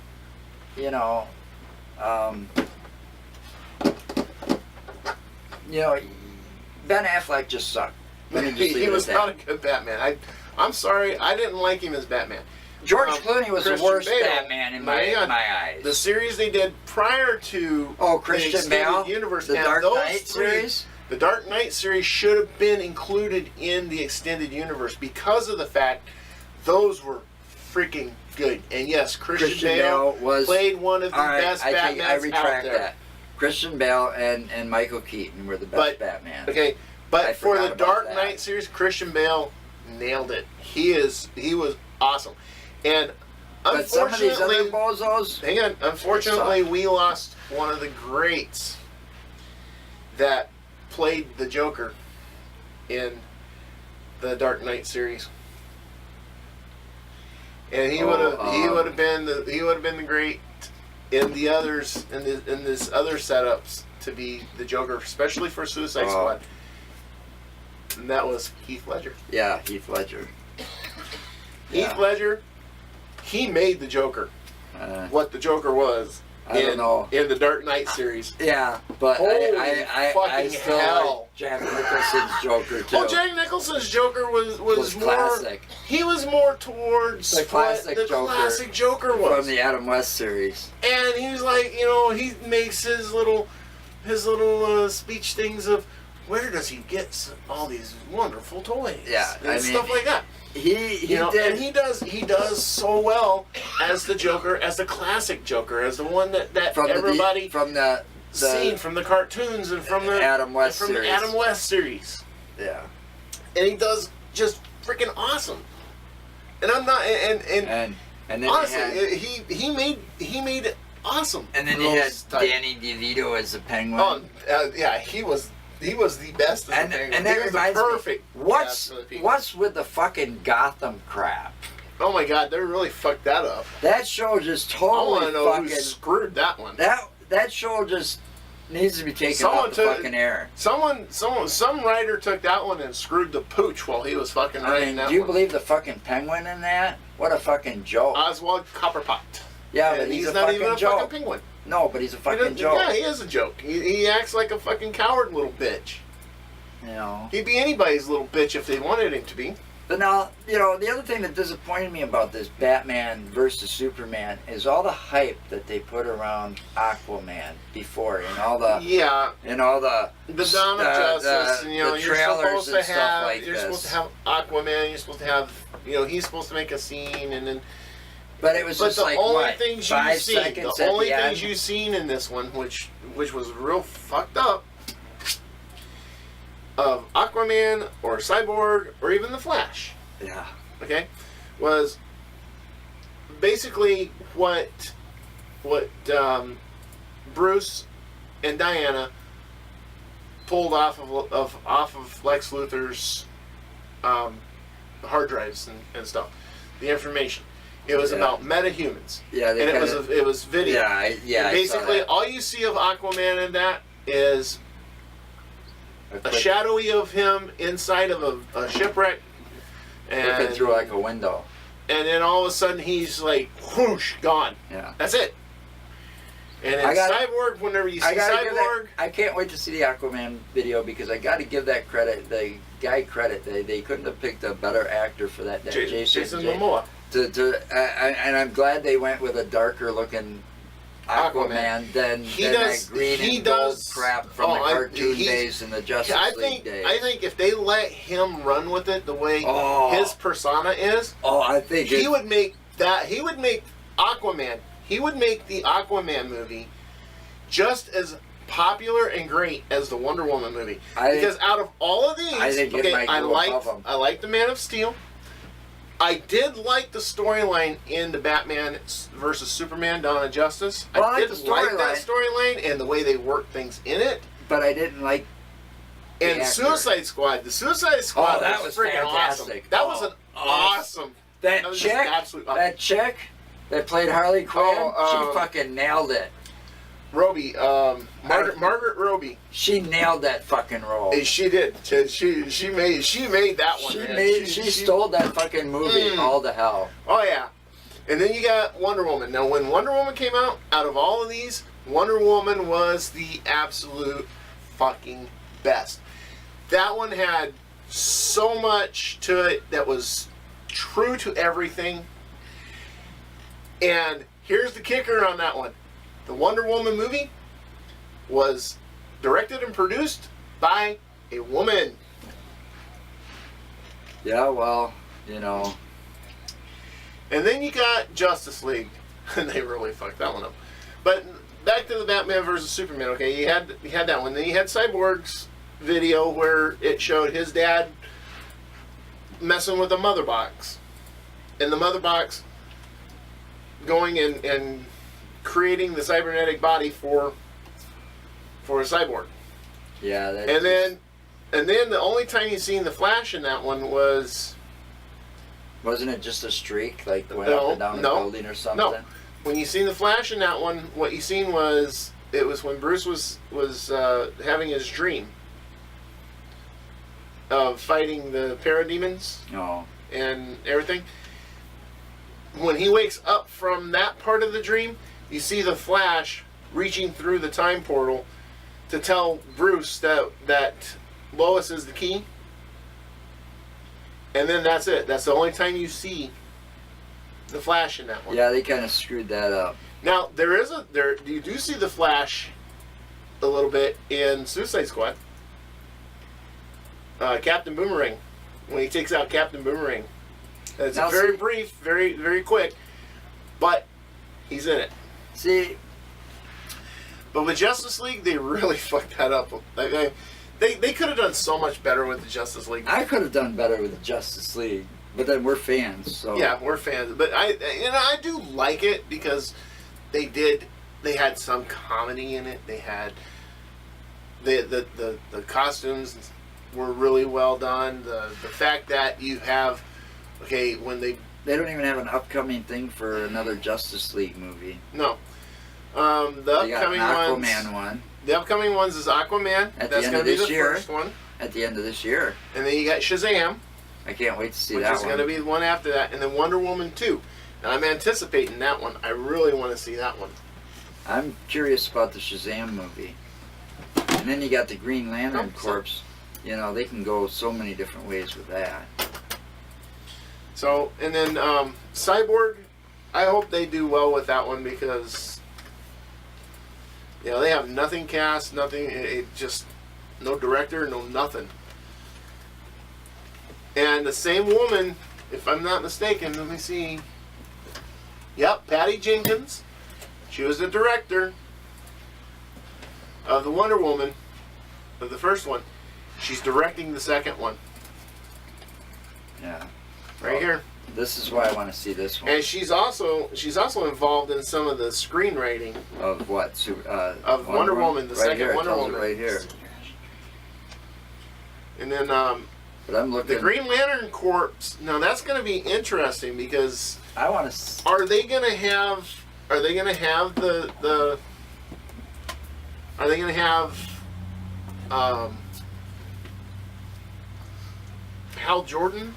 Ben Affleck just sucked. Let me just leave he it was at not that. a good Batman. I'm sorry, I didn't like him as Batman. George Clooney was the Christian worst Bale, Batman in hang on. my eyes. The series they did prior to Christian the extended Bale, universe, the and Dark those Knight three, series. The Dark Knight series should have been included in the extended universe because of the fact those were freaking good. And yes, Christian Bale was played one of the all right, best I Batmans retract out there. that. Christian Bale and Michael Keaton were the best Batman. Okay, I but for forgot the about Dark that. Knight series, Christian Bale nailed it. He was awesome. And But some of these other unfortunately, bozos, hang on. Unfortunately, we lost one of the greats that played the Joker in the Dark Knight series, and he would have been the great in the others in this other setups to be the Joker, especially for Suicide Squad. And that was Heath Ledger. yeah, Heath Ledger. Heath Ledger, he made the Joker. What the Joker was. I don't know. In the Dark Knight series. Yeah, but Holy I fucking still hell. like Jack Nicholson's Joker too. Well, Jack Nicholson's Joker was more classic. He was more towards The classic what the Joker classic Joker was. From the Adam West series. And he was like, he makes his little speech things of where does he get all these wonderful toys? Yeah, and I mean, stuff like that. He did. And he does so well as the Joker, as the classic Joker, as the one that from everybody from the seen from the cartoons and from the Adam West from series. the Adam West series. Yeah. And he does just freaking awesome. And I'm not and And then honestly, he made it awesome. and then for you had those type- Danny DeVito as the Penguin. yeah, he was the best. As and the Penguin. and that He was the reminds perfect. me, what's cast for the Penguin. what's with the fucking Gotham crap? Oh my God, they really fucked that up. That show just I want totally to know fucking who screwed that one. that show just needs to be taken Someone off the took- fucking air. Some writer took that one and screwed the pooch while he was fucking I writing mean, that do you one. believe the fucking Penguin in that? What a fucking joke! Oswald Copperpot. Yeah, And but he's a not fucking even a joke. fucking penguin. No, but he's a He fucking doesn't- joke. Yeah, he is a joke. He acts like a fucking coward little bitch. You know. He'd be anybody's little bitch if they wanted him to be. But now, the other thing that disappointed me about this Batman versus Superman is all the hype that they put around Aquaman before, and all the Yeah, the Dawn of Justice, and the you're trailers supposed to and stuff have like you're this. supposed to have Aquaman. You're supposed to have he's supposed to make a scene, and then But it was but just the like only what, things 5 you've seen, seconds the at only the things end? you've seen in this one, which was real fucked up, of Aquaman or Cyborg or even the Flash. Yeah. Okay, was basically what Bruce and Diana pulled off of Lex Luthor's hard drives and stuff. The information. It was Yeah. about metahumans, Yeah, they and kinda, it was video. Yeah, And I saw basically, that. all you see of Aquaman in that is a quick- shadowy of him inside of a shipwreck, looking and through like a window. and then all of a sudden he's like whoosh gone. Yeah. That's it. And in I got- Cyborg, whenever you see I gotta give Cyborg, that, I can't wait to see the Aquaman video because I got to give that credit, the guy credit. They couldn't have picked a better actor for that. Jason Momoa. And I'm glad they went with a darker looking Aquaman than that green and gold crap from the cartoon days and the Justice League days. I think if they let him run with it the way Oh. his persona is, I think he would make that. He would make Aquaman. He would make the Aquaman movie just as popular and great as the Wonder Woman movie. Because out of all of these, I think it might go above them. I liked the Man of Steel. I did like the storyline in the Batman versus Superman: Dawn of Justice. Well, I I like did the like that storyline. storyline and the way they worked things in it. But I didn't like And Suicide Squad. The Suicide Squad Oh, that was was freaking awesome. fantastic. That was an Oh, awesome. That was chick, just absolute. that chick that played Harley Quinn, Oh, she fucking nailed it. Robbie, Margaret Robbie. She nailed that fucking role. She did. She made that one. Man. She stole that fucking movie all to hell. Oh yeah. And then you got Wonder Woman. Now, when Wonder Woman came out of all of these, Wonder Woman was the absolute fucking best. That one had so much to it that was true to everything. And here's the kicker on that one. The Wonder Woman movie was directed and produced by a woman. Yeah, well, you know. And then you got Justice League. And they really fucked that one up. But back to the Batman versus Superman. Okay, you had that one. Then you had Cyborg's video where it showed his dad messing with a mother box. And the mother box going and creating the cybernetic body for a cyborg. Yeah, that And then the only time you seen the Flash in that one was wasn't it just a streak, like the went No, up and down the no, building or something? no. When you seen the Flash in that one, what you seen was it was when Bruce was having his dream of fighting the parademons No. and everything. When he wakes up from that part of the dream, you see the Flash reaching through the time portal to tell Bruce that Lois is the key. And then that's it. That's the only time you see the Flash in that one. Yeah, they kind of screwed that up. Now you do see the Flash a little bit in Suicide Squad. Captain Boomerang, when he takes out Captain Boomerang. It's Now, very see- brief, very very quick, but he's in it. See, But with Justice League, they really fucked that up. They could have done so much better with the Justice League. I could have done better with the Justice League, but then we're fans, so Yeah, we're fans, but I do like it because they had some comedy in it. They had the costumes were really well done. The fact that you have when they don't even have an upcoming thing for another Justice League movie. no the They got an upcoming ones. Aquaman one The upcoming ones is Aquaman. At the That's end going of to be this the year. first one, at the end of this year. and then you got Shazam, I can't wait to see which that is one. going to be the one after that, and then Wonder Woman 2. And I'm anticipating that one. I really want to see that one. I'm curious about the Shazam movie. And then you got the Green Lantern Oh, Corps. You know, they can go so many different ways with that. So, and then Cyborg, I hope they do well with that one because they have nothing cast, nothing, it just no director, no nothing. And the same woman, if I'm not mistaken, let me see. Yep, Patty Jenkins. She was the director of the Wonder Woman, of the first one. She's directing the second one, Yeah. right here. This is why I want to see this one. And she's also involved in some of the screenwriting Of what? of Wonder Woman, the right second here, it Wonder tells Woman. it right here. And then But I'm looking. the Green Lantern Corps. Now that's going to be interesting because I want to. are they going to have the are they going to have Hal Jordan,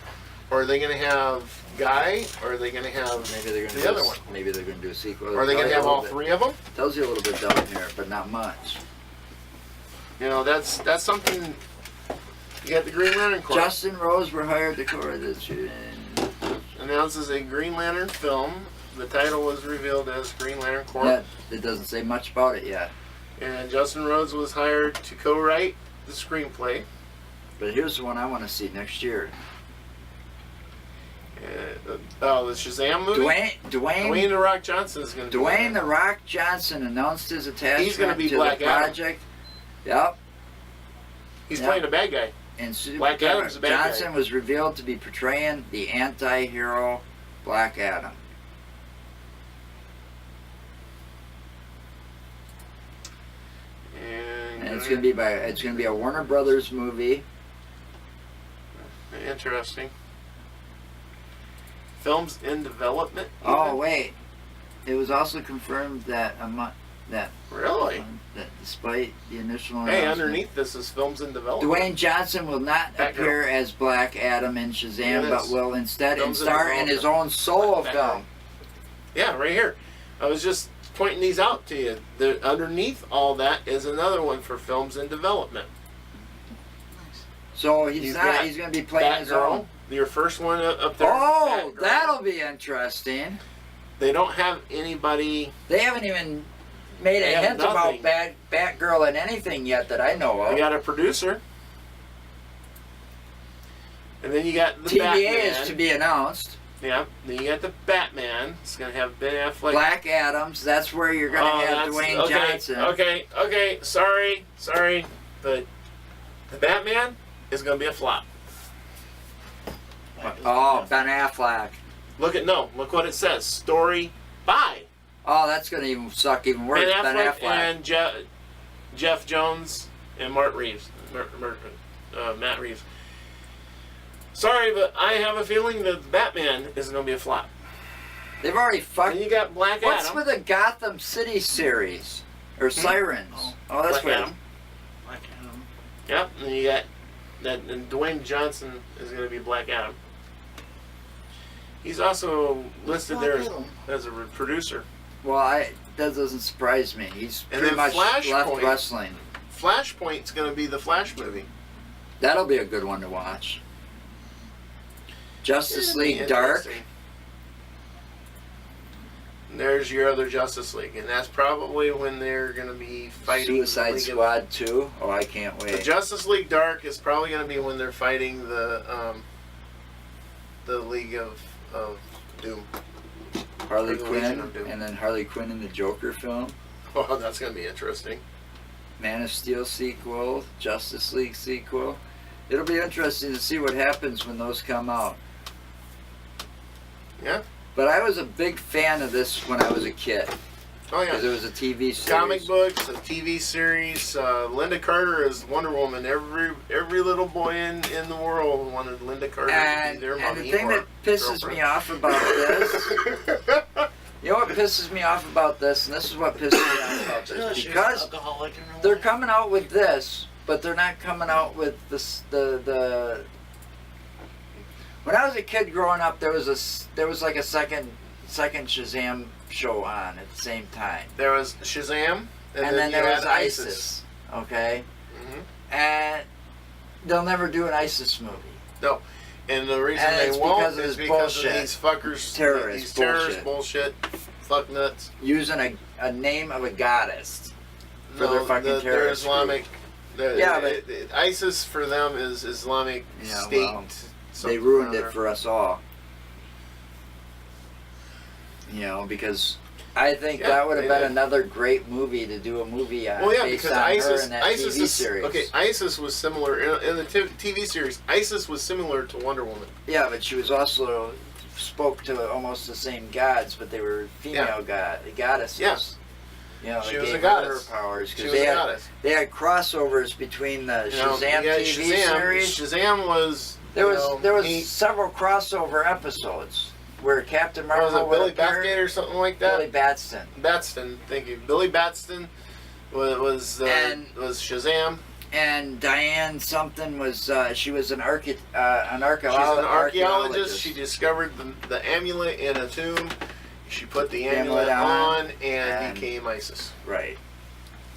or are they going to have Guy, or are they going to have Maybe they're gonna the do other a, one? Maybe they're gonna do a sequel. Or are they going to have all three of them? Tells you a little bit down here, but not much. That's something. You got the Green Lantern Corps. Justin Rose were hired to cover this. Announces a Green Lantern film. The title was revealed as Green Lantern Corps. Yeah, it doesn't say much about it yet. And Justin Rhodes was hired to co-write the screenplay. But here's the one I want to see next year. The Shazam movie. Dwayne The Rock Johnson is going to be Dwayne in The it. Rock Johnson announced his attachment He's gonna be to Black the Adam. project. Yep. He's Yeah. playing a bad guy. And Black Adam's a bad guy. Johnson was revealed to be portraying the anti-hero Black Adam. And And and it's gonna be a Warner Brothers movie. Interesting. Films in development. Oh even? wait, it was also confirmed that Really? that despite the initial Hey, announcement, underneath this is films in development. Dwayne Johnson will not Batgirl. appear as Black Adam in Shazam, Yeah, but that's will instead films in star in his own solo Batgirl. film. Yeah, right here. I was just pointing these out to you. Underneath all that is another one for films in development. So he's got going to be playing his Batgirl, own. your first one up there. Oh, Batgirl. that'll be interesting. They don't have anybody. They haven't even made They a have hint nothing. about Batgirl in anything yet that I know They of. got a producer. And then you got the TVA Batman. is to be announced. Yeah. Then you got the Batman. It's gonna have Ben Affleck. Black Adams, that's where you're going to have that's- Dwayne okay, Johnson. Okay. Sorry. The Batman is gonna be a flop. Oh, Ben Affleck. Look what it says. Story by Oh, that's going to even suck even worse. Ben Affleck, and Jeff Jones and Matt Reeves. Sorry, but I have a feeling that Batman is going to be a flop. They've already fucked. And you got Black What's Adam. with the Gotham City series? Or Sirens? Oh, that's Black what. Adam. Yep, and you got that. And Dwayne Johnson is going to be Black Adam. He's also listed there as a producer. Well, that doesn't surprise me. He's And pretty then much left Flashpoint. wrestling. Flashpoint's going to be the Flash movie. That'll be a good one to watch. Justice It'll be League Dark. interesting. And there's your other Justice League, and that's probably when they're going to be fighting Suicide the League Squad 2. Oh, I can't The wait. Justice League Dark is probably going to be when they're fighting the League of Doom. Harley or the Legion Quinn. of Doom. And then Harley Quinn in the Joker film. Oh, that's going to be interesting. Man of Steel sequel. Justice League sequel. It'll be interesting to see what happens when those come out. Yeah. But I was a big fan of this when I was a kid. Oh Because yeah. it was a TV series. Comic books, a TV series. Linda Carter is Wonder Woman. Every little boy in the world wanted Linda Carter to And, be their and mommy the thing or that pisses me off about this, you know what pisses me off about this, and this is what pisses me off about this, because they're coming out with this, but they're not coming out with the. When I was a kid growing up, there was like a second Shazam show on at the same time, There was Shazam, and then you there had was ISIS. Okay, Mhm. and they'll never do an ISIS movie. No, and the reason And they it's won't because of is this because bullshit. of these fuckers, Terrorist these terrorist bullshit, fuck nuts. Using a name of a goddess. For their fucking they're terrorist Islamic. Yeah, but- ISIS for them is Islamic Yeah, State. well, something They ruined or it other. for us all. You know, because I think Yeah, that would have they been did. another great movie to do a movie on. Well, yeah, based because on her ISIS, in that ISIS TV is series. okay. ISIS was similar in the TV series. ISIS was similar to Wonder Woman. Yeah, but she was also spoke to almost the same gods, but they were female goddesses. Yeah. You know, She they was gave a goddess. her powers She because was they a had goddess. crossovers between the You know, Shazam you got TV Shazam. series. Shazam was There was he, several crossover episodes where Captain what was Marvel it would Billy appear. Batgate or something like that? Billy Batson. Batston, thank you. Billy Batston was And- Shazam. And Diane something was she was an She's an archaeologist. archaeologist. She discovered the amulet in a tomb. She put the Amulet amulet on, on and and- became ISIS. Right.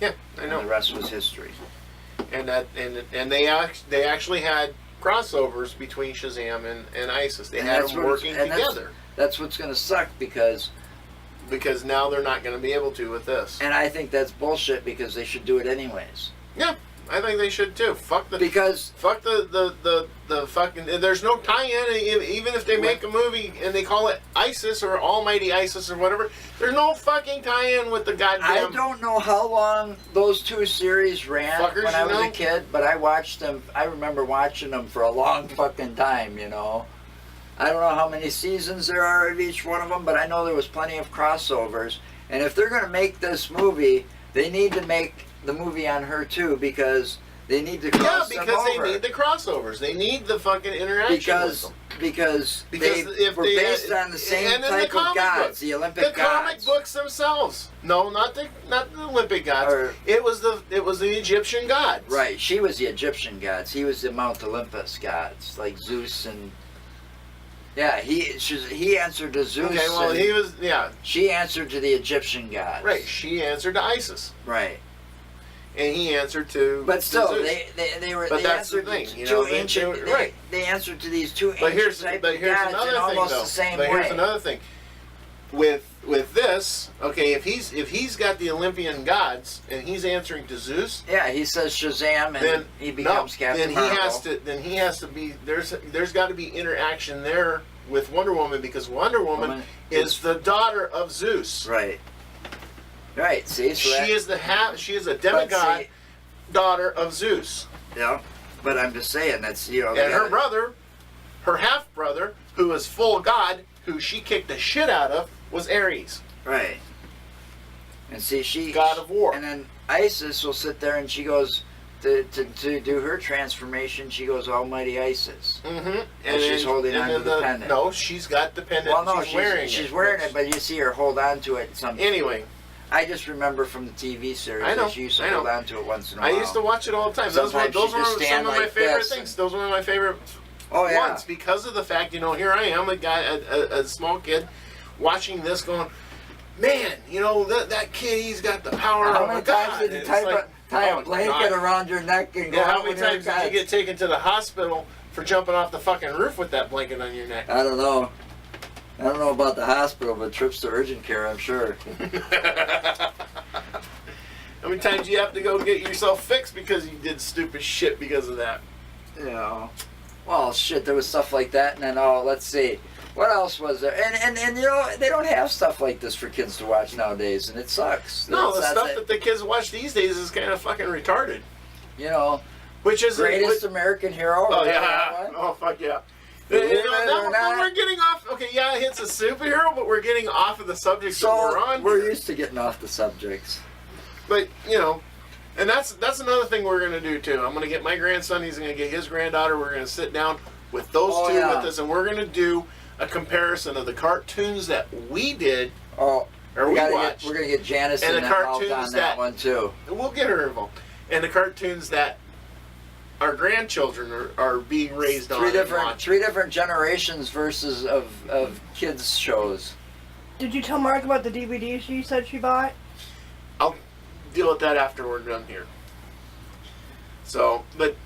Yeah, I And know. the rest was history. And they actually had crossovers between Shazam and ISIS. They And had that's them what- working and that's- together That's what's going to suck because now they're not going to be able to with this. and I think that's bullshit because they should do it anyways. Yeah, I think they should too. Fuck the Because the fucking. There's no tie-in. Even if they make a movie and they call it ISIS or Almighty ISIS or whatever, there's no fucking tie-in with the I goddamn. don't know how long those two series ran Fuckers, when I you was know? a kid, but I watched them. I remember watching them for a long fucking time, you know. I don't know how many seasons there are of each one of them, but I know there was plenty of crossovers. And if they're going to make this movie, they need to make the movie on her too, because they need to Yeah, cross them because they over. need the crossovers. They need the fucking interaction with them. Because Because they if were they based had- on the same and in type the of comic gods, books, the Olympic the gods. comic books themselves. No, not the Olympic gods. Or- it was the Egyptian gods. Right, she was the Egyptian gods. He was the Mount Olympus gods, like Zeus and. Yeah, he answered to Zeus. Okay, well and he was she answered to the Egyptian gods. right. She answered to Isis, Right. and he answered to. But still, Zeus. they were. But they that's the answered thing, to you two know, ancient. right. They answered to these two But ancient here's type but of here's gods another in thing almost though. the same but way. here's another thing. With this, okay, if he's got the Olympian gods and he's answering to Zeus, Yeah, he says Shazam, and then he becomes no, Captain then Marvel. he has to be there's got to be interaction there with Wonder Woman because Wonder Woman is the daughter of Zeus. Right. Right. See, so She is a demigod see- daughter of Zeus. Yeah. But I'm just saying that's they And her gotta- brother, her half brother, who is full god, who she kicked the shit out of, was Ares. Right. And see, she God of War. And then Isis will sit there and she goes to do her transformation. She goes Almighty Isis. Mm-hmm. And she's holding on to the pendant. No, she's got the pendant. Well, no, she's wearing she's it. wearing it, but you see her hold on to it. Anyway, I just remember from the TV series I know, that she used to I know. hold on to it once in a I while. used to watch it all the time. Those were Sometimes she just some stand of my like favorite this things. Those were my favorite Oh yeah. ones because of the fact, here I am, a guy, a small kid, watching this, going, man, that kid, he's got the power How of many a god. times did you It's tie like, a oh, blanket God. around your neck and go Yeah, how out many with your times did you guys? get taken to the hospital for jumping off the fucking roof with that blanket on your neck? I don't know. I don't know about the hospital, but trips to urgent care, I'm sure. How many times do you have to go get yourself fixed because you did stupid shit because of that? Yeah. Well, shit, there was stuff like that, and then, let's see. What else was there? And they don't have stuff like this for kids to watch nowadays, and it sucks. No, the That's stuff it. that the kids watch these days is kind of fucking retarded. Which is Greatest American Hero. Oh remember yeah! that one? Oh fuck yeah! Believe it or not. We're getting off. Okay, yeah, it's a superhero, but we're getting off of the subject that So we're on. we're here. used to getting off the subjects. But and that's another thing we're gonna do too. I'm gonna get my grandson. He's gonna get his granddaughter. We're gonna sit down with those Oh, two yeah. with us, and we're gonna do a comparison of the cartoons that we did Oh, or we watched. we're gonna get Janice And the involved cartoons on that that- one too. We'll get her involved. And the cartoons that our grandchildren are being raised on. and watching. Three different generations versus of kids shows. Did you tell Mark about the DVD she said she bought? I'll deal with that after we're done here. So, but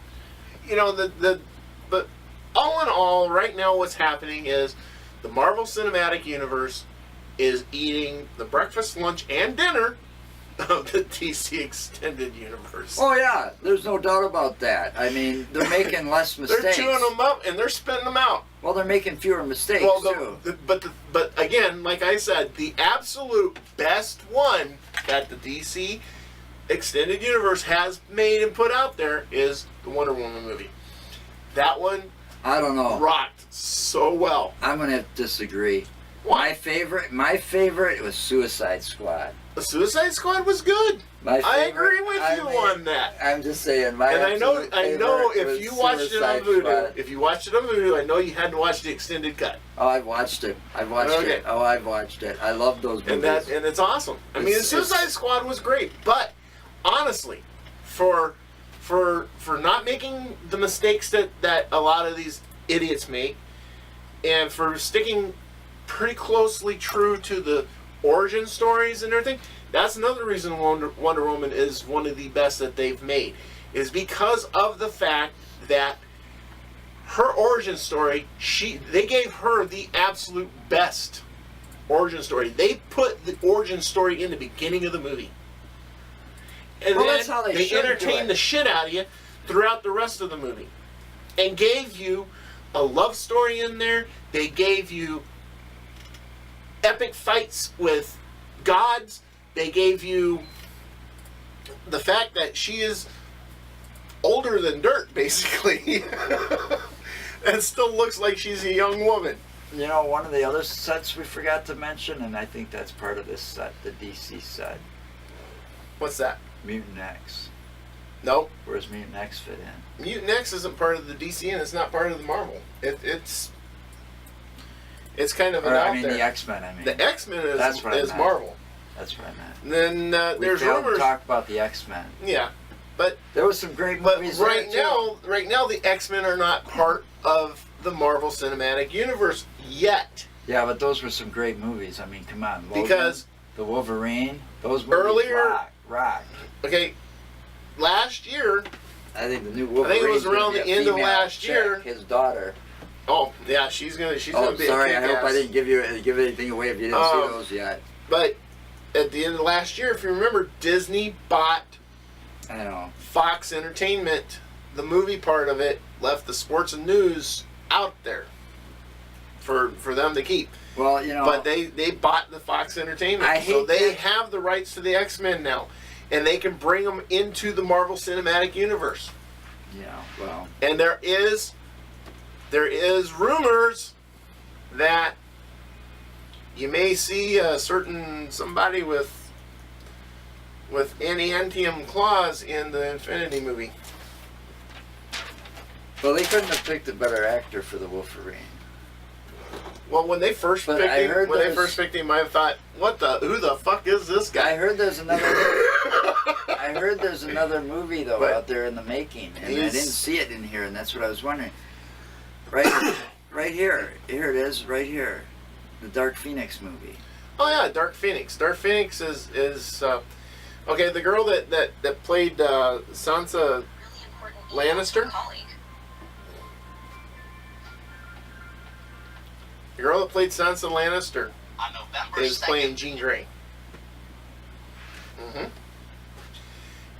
but all in all, right now what's happening is the Marvel Cinematic Universe is eating the breakfast, lunch, and dinner of the DC Extended Universe. Oh yeah, there's no doubt about that. I mean, they're making less mistakes. They're chewing them up and they're spitting them out. Well, they're making fewer mistakes Well, too. but again, like I said, the absolute best one that the DC Extended Universe has made and put out there is the Wonder Woman movie. That one I don't know. rocked so well. I'm gonna have to disagree. Why? My favorite was Suicide Squad. The Suicide Squad was good. My I favorite, agree with you on that. I'm just saying. My And I know absolute favorite was if you watched it on Suicide Vudu, Squad. if you watched it on Vudu, I know you had to watch the extended cut. Oh, I've watched it. I've watched Okay. it. Oh, I've watched it. I love those movies. And it's awesome. I mean, the It's- Suicide Squad was great, but honestly, for not making the mistakes that a lot of these idiots make, and for sticking pretty closely true to the origin stories and everything, that's another reason Wonder Woman is one of the best that they've made, is because of the fact that her origin story, they gave her the absolute best origin story. They put the origin story in the beginning of the movie. And Well, then that's how they should do entertained it. the shit out of you throughout the rest of the movie. And gave you a love story in there. They gave you epic fights with gods. They gave you the fact that she is older than dirt, basically. And still looks like she's a young woman. You know, one of the other sets we forgot to mention, and I think that's part of this set, the DC set. What's that? Mutant X. Nope. Where's Mutant X fit in? Mutant X isn't part of the DC, and it's not part of the Marvel. It's kind of an Or, out I mean, there. the X-Men, I mean. The X-Men That's what I is meant. Marvel. That's what I meant. And then We there's failed rumors. to talk about the X-Men. Yeah, but There was some great but movies right there, too. now the X-Men are not part of the Marvel Cinematic Universe yet. Yeah, but those were some great movies. I mean, come on. Logan, Because the Wolverine, those movies earlier- rocked. okay, last year. I think the new I Wolverine. think it was around the end of last year. His daughter. Oh yeah, she's gonna Oh, be sorry. a I hope I kick-ass. didn't give anything away if you didn't see those yet. But at the end of last year, if you remember, Disney bought I know. Fox Entertainment. The movie part of it left the sports and news out there for them to keep. Well, you know. But they bought the Fox Entertainment, I so hate they that. have the rights to the X-Men now, and they can bring them into the Marvel Cinematic Universe. Yeah. Well. And there is rumors that you may see a certain somebody with adamantium claws in the Infinity movie. Well, they couldn't have picked a better actor for the Wolverine. Well, when they first But picked I him, heard when they there's- first picked him, I thought, who the fuck is this I guy? heard there's another. I heard there's another movie though But out there in the making, and I he's- didn't see it in here, and that's what I was wondering. Right, right here. Here it is, right here, the Dark Phoenix movie. Oh yeah, Dark Phoenix. Dark Phoenix is okay. The girl that played Sansa Really important Lannister? colleague. The girl that played Sansa Lannister On November is 2nd, playing Jean Grey. Mm-hmm.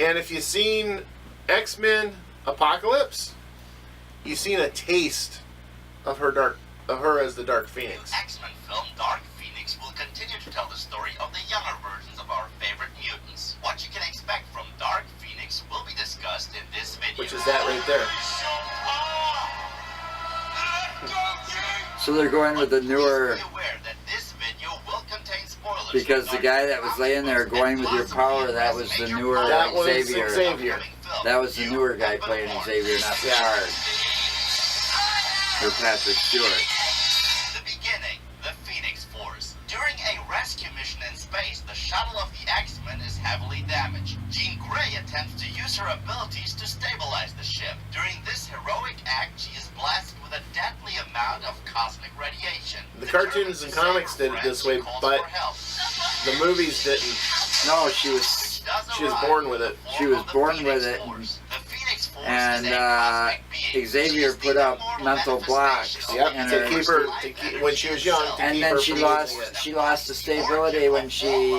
And if you've seen X-Men Apocalypse, you've seen a taste of her as the Dark Phoenix. X-Men film Dark Phoenix will continue to tell the story of the younger versions of our favorite mutants. What you can expect from Dark Phoenix will be discussed in this video. Which is that right there. So they're going with the newer. Please be aware that this video will contain spoilers Because for the guy that was laying there going with your power, that was the newer Xavier. That was the newer guy playing Xavier, not Picard or Patrick Stewart. The beginning, the Phoenix Force. During a rescue mission in space, the shuttle of the X-Men is heavily damaged. Jean Grey attempts to use her abilities to stabilize the ship. During this heroic act, she is blasted with a deadly amount of cosmic radiation. The cartoons and comics did it this way, but the movies didn't. No, she was born with it. She was born with it. And Xavier put up mental blocks Yep, in to her. keep her when she was young. To And keep then her she from lost losing it. she lost the stability when she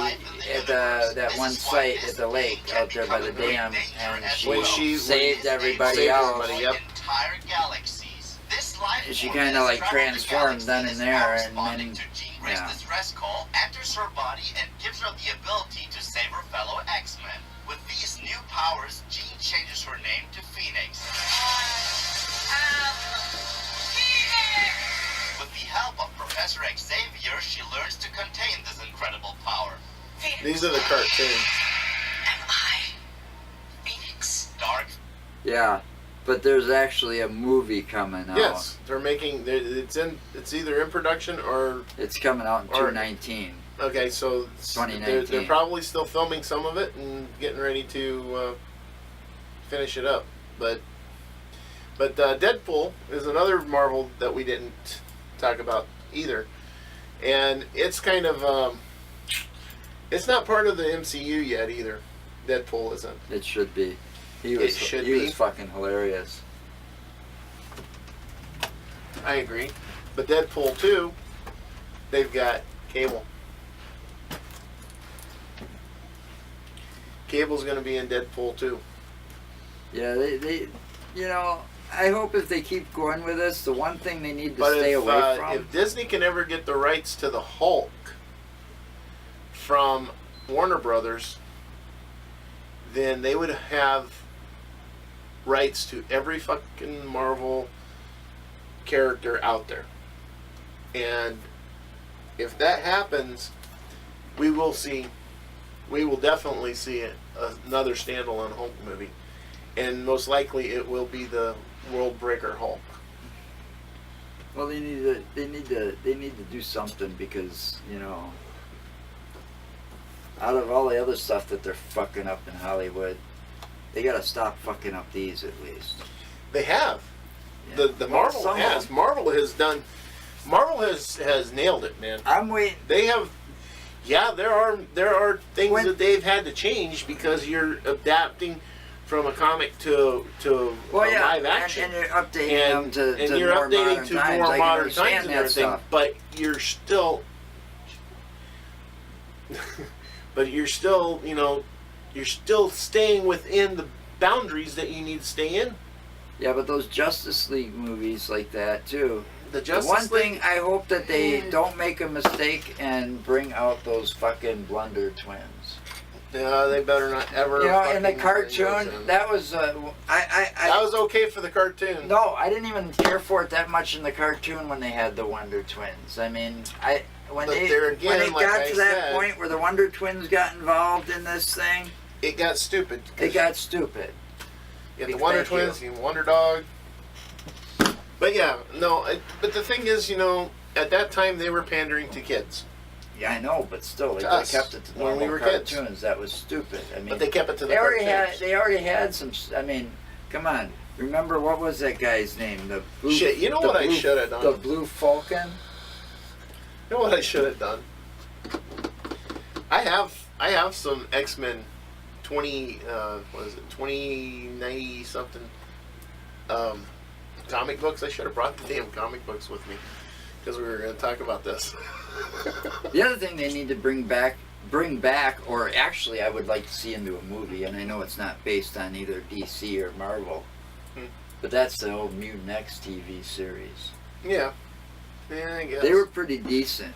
at that one site at the lake out there by the dam, and When she saved everybody saved else. everybody, yep. Entire galaxies. This life She form kinda, has like, traveled the transformed then galaxies and there, while and responding then- to Jean Grey's yeah. distress call, enters her body and gives her the ability to save her fellow X-Men. With these new powers, Jean changes her name to Phoenix. With the help of Professor Xavier, she learns to contain this incredible power. These are the cartoons. Am I Phoenix? Dark Yeah, but there's actually a movie coming out. Yes, they're making. It's either in production or It's coming out in Or- 2019. okay. So they're 2019. probably still filming some of it and getting ready to finish it up. But Deadpool is another Marvel that we didn't talk about either, and it's kind of it's not part of the MCU yet either. Deadpool isn't. It should be. He It was should he be. was fucking hilarious. I agree. But Deadpool 2, they've got Cable. Cable's going to be in Deadpool 2. Yeah, they you know, I hope if they keep going with this, the one thing they need to But stay away from. if Disney can ever get the rights to the Hulk from Warner Brothers, then they would have rights to every fucking Marvel character out there. And if that happens, we will definitely see it another standalone Hulk movie, and most likely it will be the World Breaker Hulk. Well, they need to do something because, you know, out of all the other stuff that they're fucking up in Hollywood, they gotta stop fucking up these at least. They have. Yeah. The Well, Marvel some of has. them. Marvel has nailed it, man. I'm waiting. They have. Yeah, there are things When- that they've had to change because you're adapting from a comic to live action. and you're updating them to and you're more updating modern to times. more I can modern understand times and that everything. stuff. But you're still, you know, you're still staying within the boundaries that you need to stay in. Yeah, but those Justice League movies like that too. The The Justice one League. thing I hope that they don't make a mistake and bring out those fucking Blunder twins. They better not ever. You know, in the fucking bring those cartoon, in. that was that was okay for the cartoon. no, I didn't even care for it that much in the cartoon when they had the Wonder Twins. I mean, when But they there again, when it like got I to that said- point where the Wonder Twins got involved in this thing, It got stupid. it got stupid. You had the Wonder Thank you. Twins, you Wonder Dog. But yeah, no. But the thing is, you know, at that time they were pandering to kids. Yeah, I know, but still, they To us, kept it to when we normal were kids. cartoons. That was stupid. I mean, But they kept it to the they already cartoons. had some. I mean, come on. Remember what was that guy's name? The blue, Shit, you know the what I blue- should have done? The Blue Falcon. You know what I should have done? I have some X-Men 2090 something comic books. I should have brought the damn comic books with me because we were going to talk about this. The other thing they need to bring back, or actually I would like to see into a movie, and I know it's not based on either DC or Marvel, but that's the old Mutant X TV series. Yeah, I guess. They were pretty decent.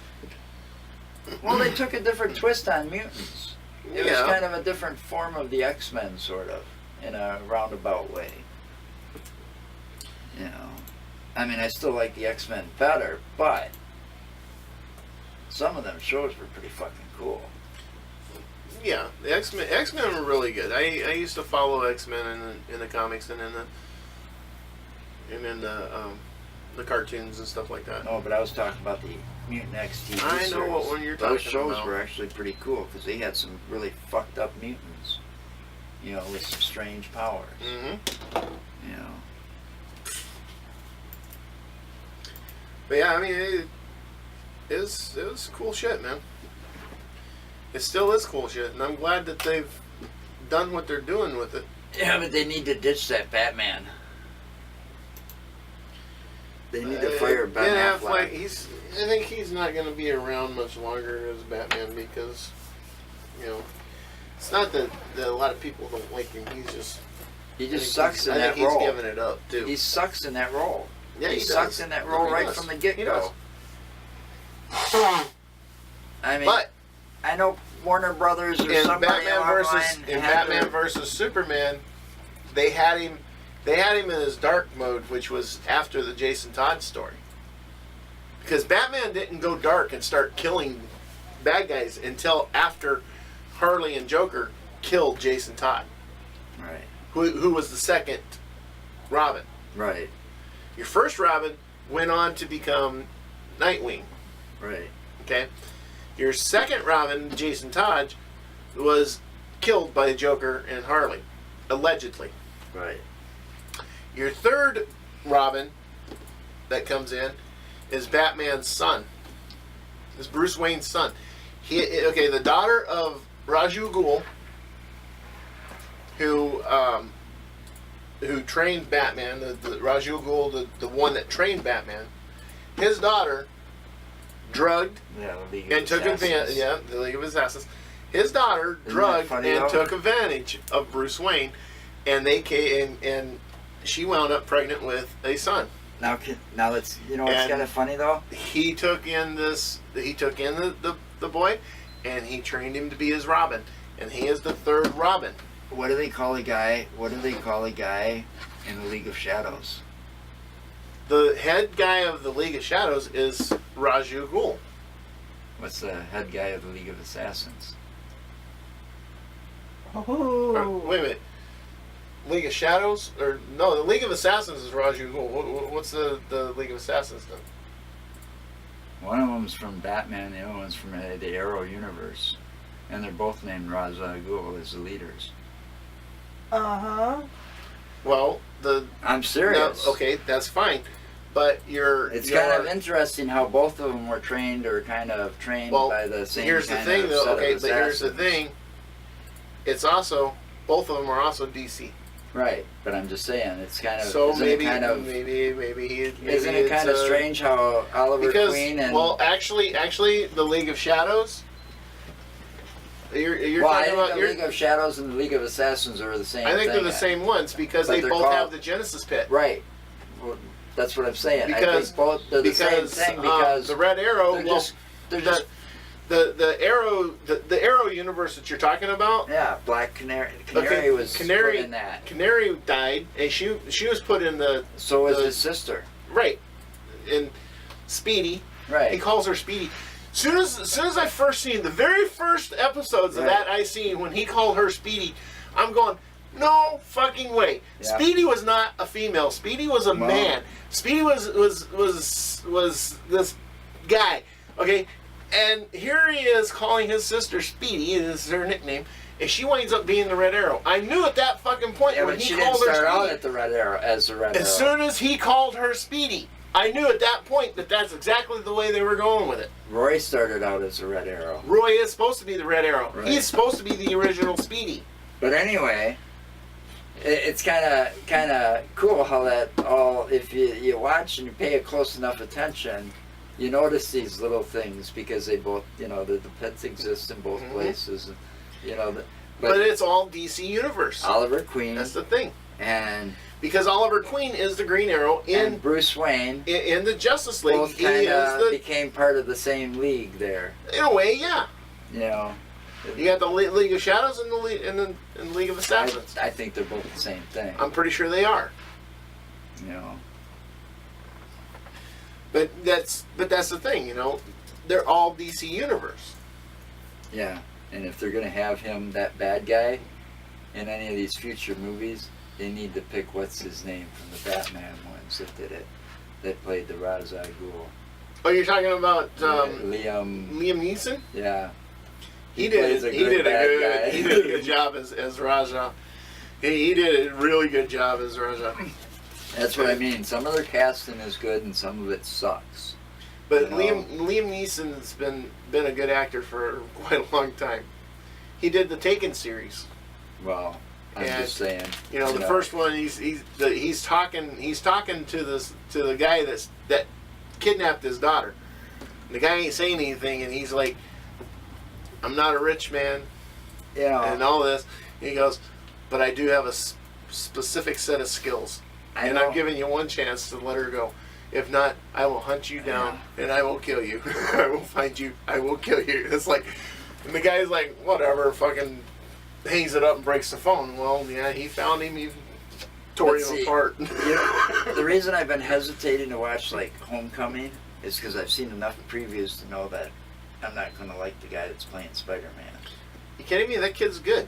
Well, they took a different twist on mutants. It was Yeah. kind of a different form of the X-Men, sort of, in a roundabout way. You know, I mean, I still like the X-Men better, but some of them shows were pretty fucking cool. Yeah, the X-Men were really good. I used to follow X-Men in the comics and in the cartoons and stuff like that. No, but I was talking about the Mutant X TV I know series. what one you're Those talking shows about. were actually pretty cool because they had some really fucked up mutants. You know, with some strange powers. Mm-hmm. You know. But yeah, I mean, it was cool shit, man. It still is cool shit, and I'm glad that they've done what they're doing with it. Yeah, but they need to ditch that Batman. They need to fire Ben Affleck. I think he's not going to be around much longer as Batman because, you know, it's not that a lot of people don't like him. He just sucks in that I think role. he's giving it up too. He sucks in that role. Yeah, he he sucks does. in that No, role he right does. from the He get-go. does. I mean, But I know Warner Brothers or in somebody Batman versus Superman, they had him in his dark mode, which was after the Jason Todd story. Because Batman didn't go dark and start killing bad guys until after Harley and Joker killed Jason Todd, Right, who was the second Robin. right, Your first Robin went on to become Nightwing. right. Okay, your second Robin, Jason Todd, was killed by Joker and Harley, allegedly. Right. Your third Robin that comes in is Batman's son. Is Bruce Wayne's son. The daughter of Raju Ghul, who trained Batman, the Raju Ghul, the one that trained Batman. His daughter drugged Yeah, the League and of took advantage. Assassins. Yeah, the League of Assassins. His daughter Isn't that drugged funny, and though? took advantage of Bruce Wayne, and they came and she wound up pregnant with a son. Now let's. You know what's And- kind of funny though? He took in the boy, and he trained him to be his Robin, and he is the third Robin. What do they call a guy? What do they call a guy in the League of Shadows? The head guy of the League of Shadows is Raju Ghul. What's the head guy of the League of Assassins? Oh. Wait a minute. League of Shadows? Or no, the League of Assassins is Ra's al Ghul. What's the League of Assassins then? One of them's from Batman, the other one's from the Arrow universe. And they're both named Ra's al Ghul as the leaders. Uh-huh. Well, I'm serious. No, okay, that's fine. But It's kind of interesting how both of them were trained by the same here's the kind thing of though, set of okay, but here's the assassins. thing. It's also, both of them are also DC. Right, but I'm just saying, it's kind of, So isn't maybe it kind of it's, strange how Oliver because, Queen and... well, actually, the League of Shadows. You're I talking think about the League of Shadows and the League of Assassins are the same I think thing. they're the same ones because But they they're both called- have the Genesis Pit. Right. Well, that's what I'm saying. I Because think both they're the same thing because the Red Arrow. they're Well, they're just the Arrow universe that you're talking about. yeah. Black Canary. Canary Okay, was Canary- put in that. Canary died, and she was put in the So was the- his sister. right, and Speedy. He Right. calls her Speedy. Soon as I first seen the very first episodes of Right. that I seen when he called her Speedy, I'm going, no fucking way. Yeah. Speedy was not a female. Speedy was a Well- man. Speedy was this guy. Okay, and here he is calling his sister Speedy. This is her nickname. And she winds up being the Red Arrow. I knew at that fucking point Yeah, when but he she didn't called her start out Speedy. at the Red Arrow as the Red As Arrow. soon as he called her Speedy, I knew at that point that that's exactly the way they were going with it. Roy started out as the Red Arrow. Roy is supposed to be the Red Arrow. Right. He's supposed to be the original Speedy. But anyway, it's kind of cool how that all, if you watch and you pay close enough attention, you notice these little things because they both, the pets exist in both Mhm. places. But it's all DC Universe. Oliver Queen That's the thing. and Because Oliver Queen is the Green Arrow and Bruce Wayne in the Justice League. both He kind is of became part of the same league there. in a way, yeah. You know, You got the League of Shadows and the League of Assassins. I think they're both the same thing. I'm pretty sure they are. You know, But that's the thing, They're all DC Universe. yeah. And if they're gonna have him that bad guy in any of these future movies, they need to pick what's his name from the Batman ones that did it, that played the Ra's al Ghul. Oh, you're talking about Liam. Liam Neeson? Yeah. He plays did. a He did bad a guy. good. He did a good job as Raja. He did a really good job as Raja. That's what I mean. Some of their casting is good, and some of it sucks. But You know. Liam Neeson's been a good actor for quite a long time. He did the Taken series. Well, I'm And, just saying. The first one he's talking to the guy that kidnapped his daughter. The guy ain't saying anything, and he's like, "I'm not a rich man," and all this. And he goes, "But I do have a specific set of skills, I and know. I'm giving you one chance to let her go. If not, I will hunt you down and I will kill you. I will find you. I will kill you." It's like, and the guy's like, "Whatever," fucking hangs it up and breaks the phone. Well, yeah, he found him. He tore But him see, apart. The reason I've been hesitating to watch like Homecoming is because I've seen enough previews to know that I'm not going to like the guy that's playing Spider-Man. You kidding me? That kid's good.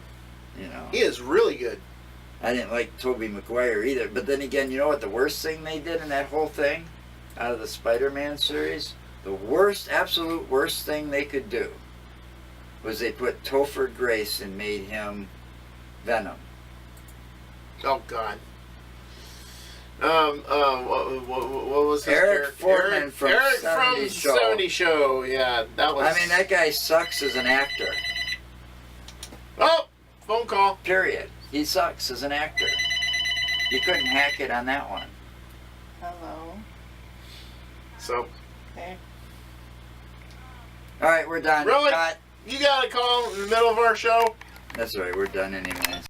You know, He is really good. I didn't like Tobey Maguire either. But then again, you know what the worst thing they did in that whole thing out of the Spider-Man series? The worst, absolute worst thing they could do was they put Topher Grace and made him Venom. Oh God. What was his Eric character? Foreman from Eric 70 from Show. 70 Show. Yeah, that was. I mean, that guy sucks as an actor. Oh, phone call. Period. He sucks as an actor. You couldn't hack it on that one. Hello. So Okay. All right, we're done. Really? Cut. you got a call in the middle of our show. That's all right. We're done anyways.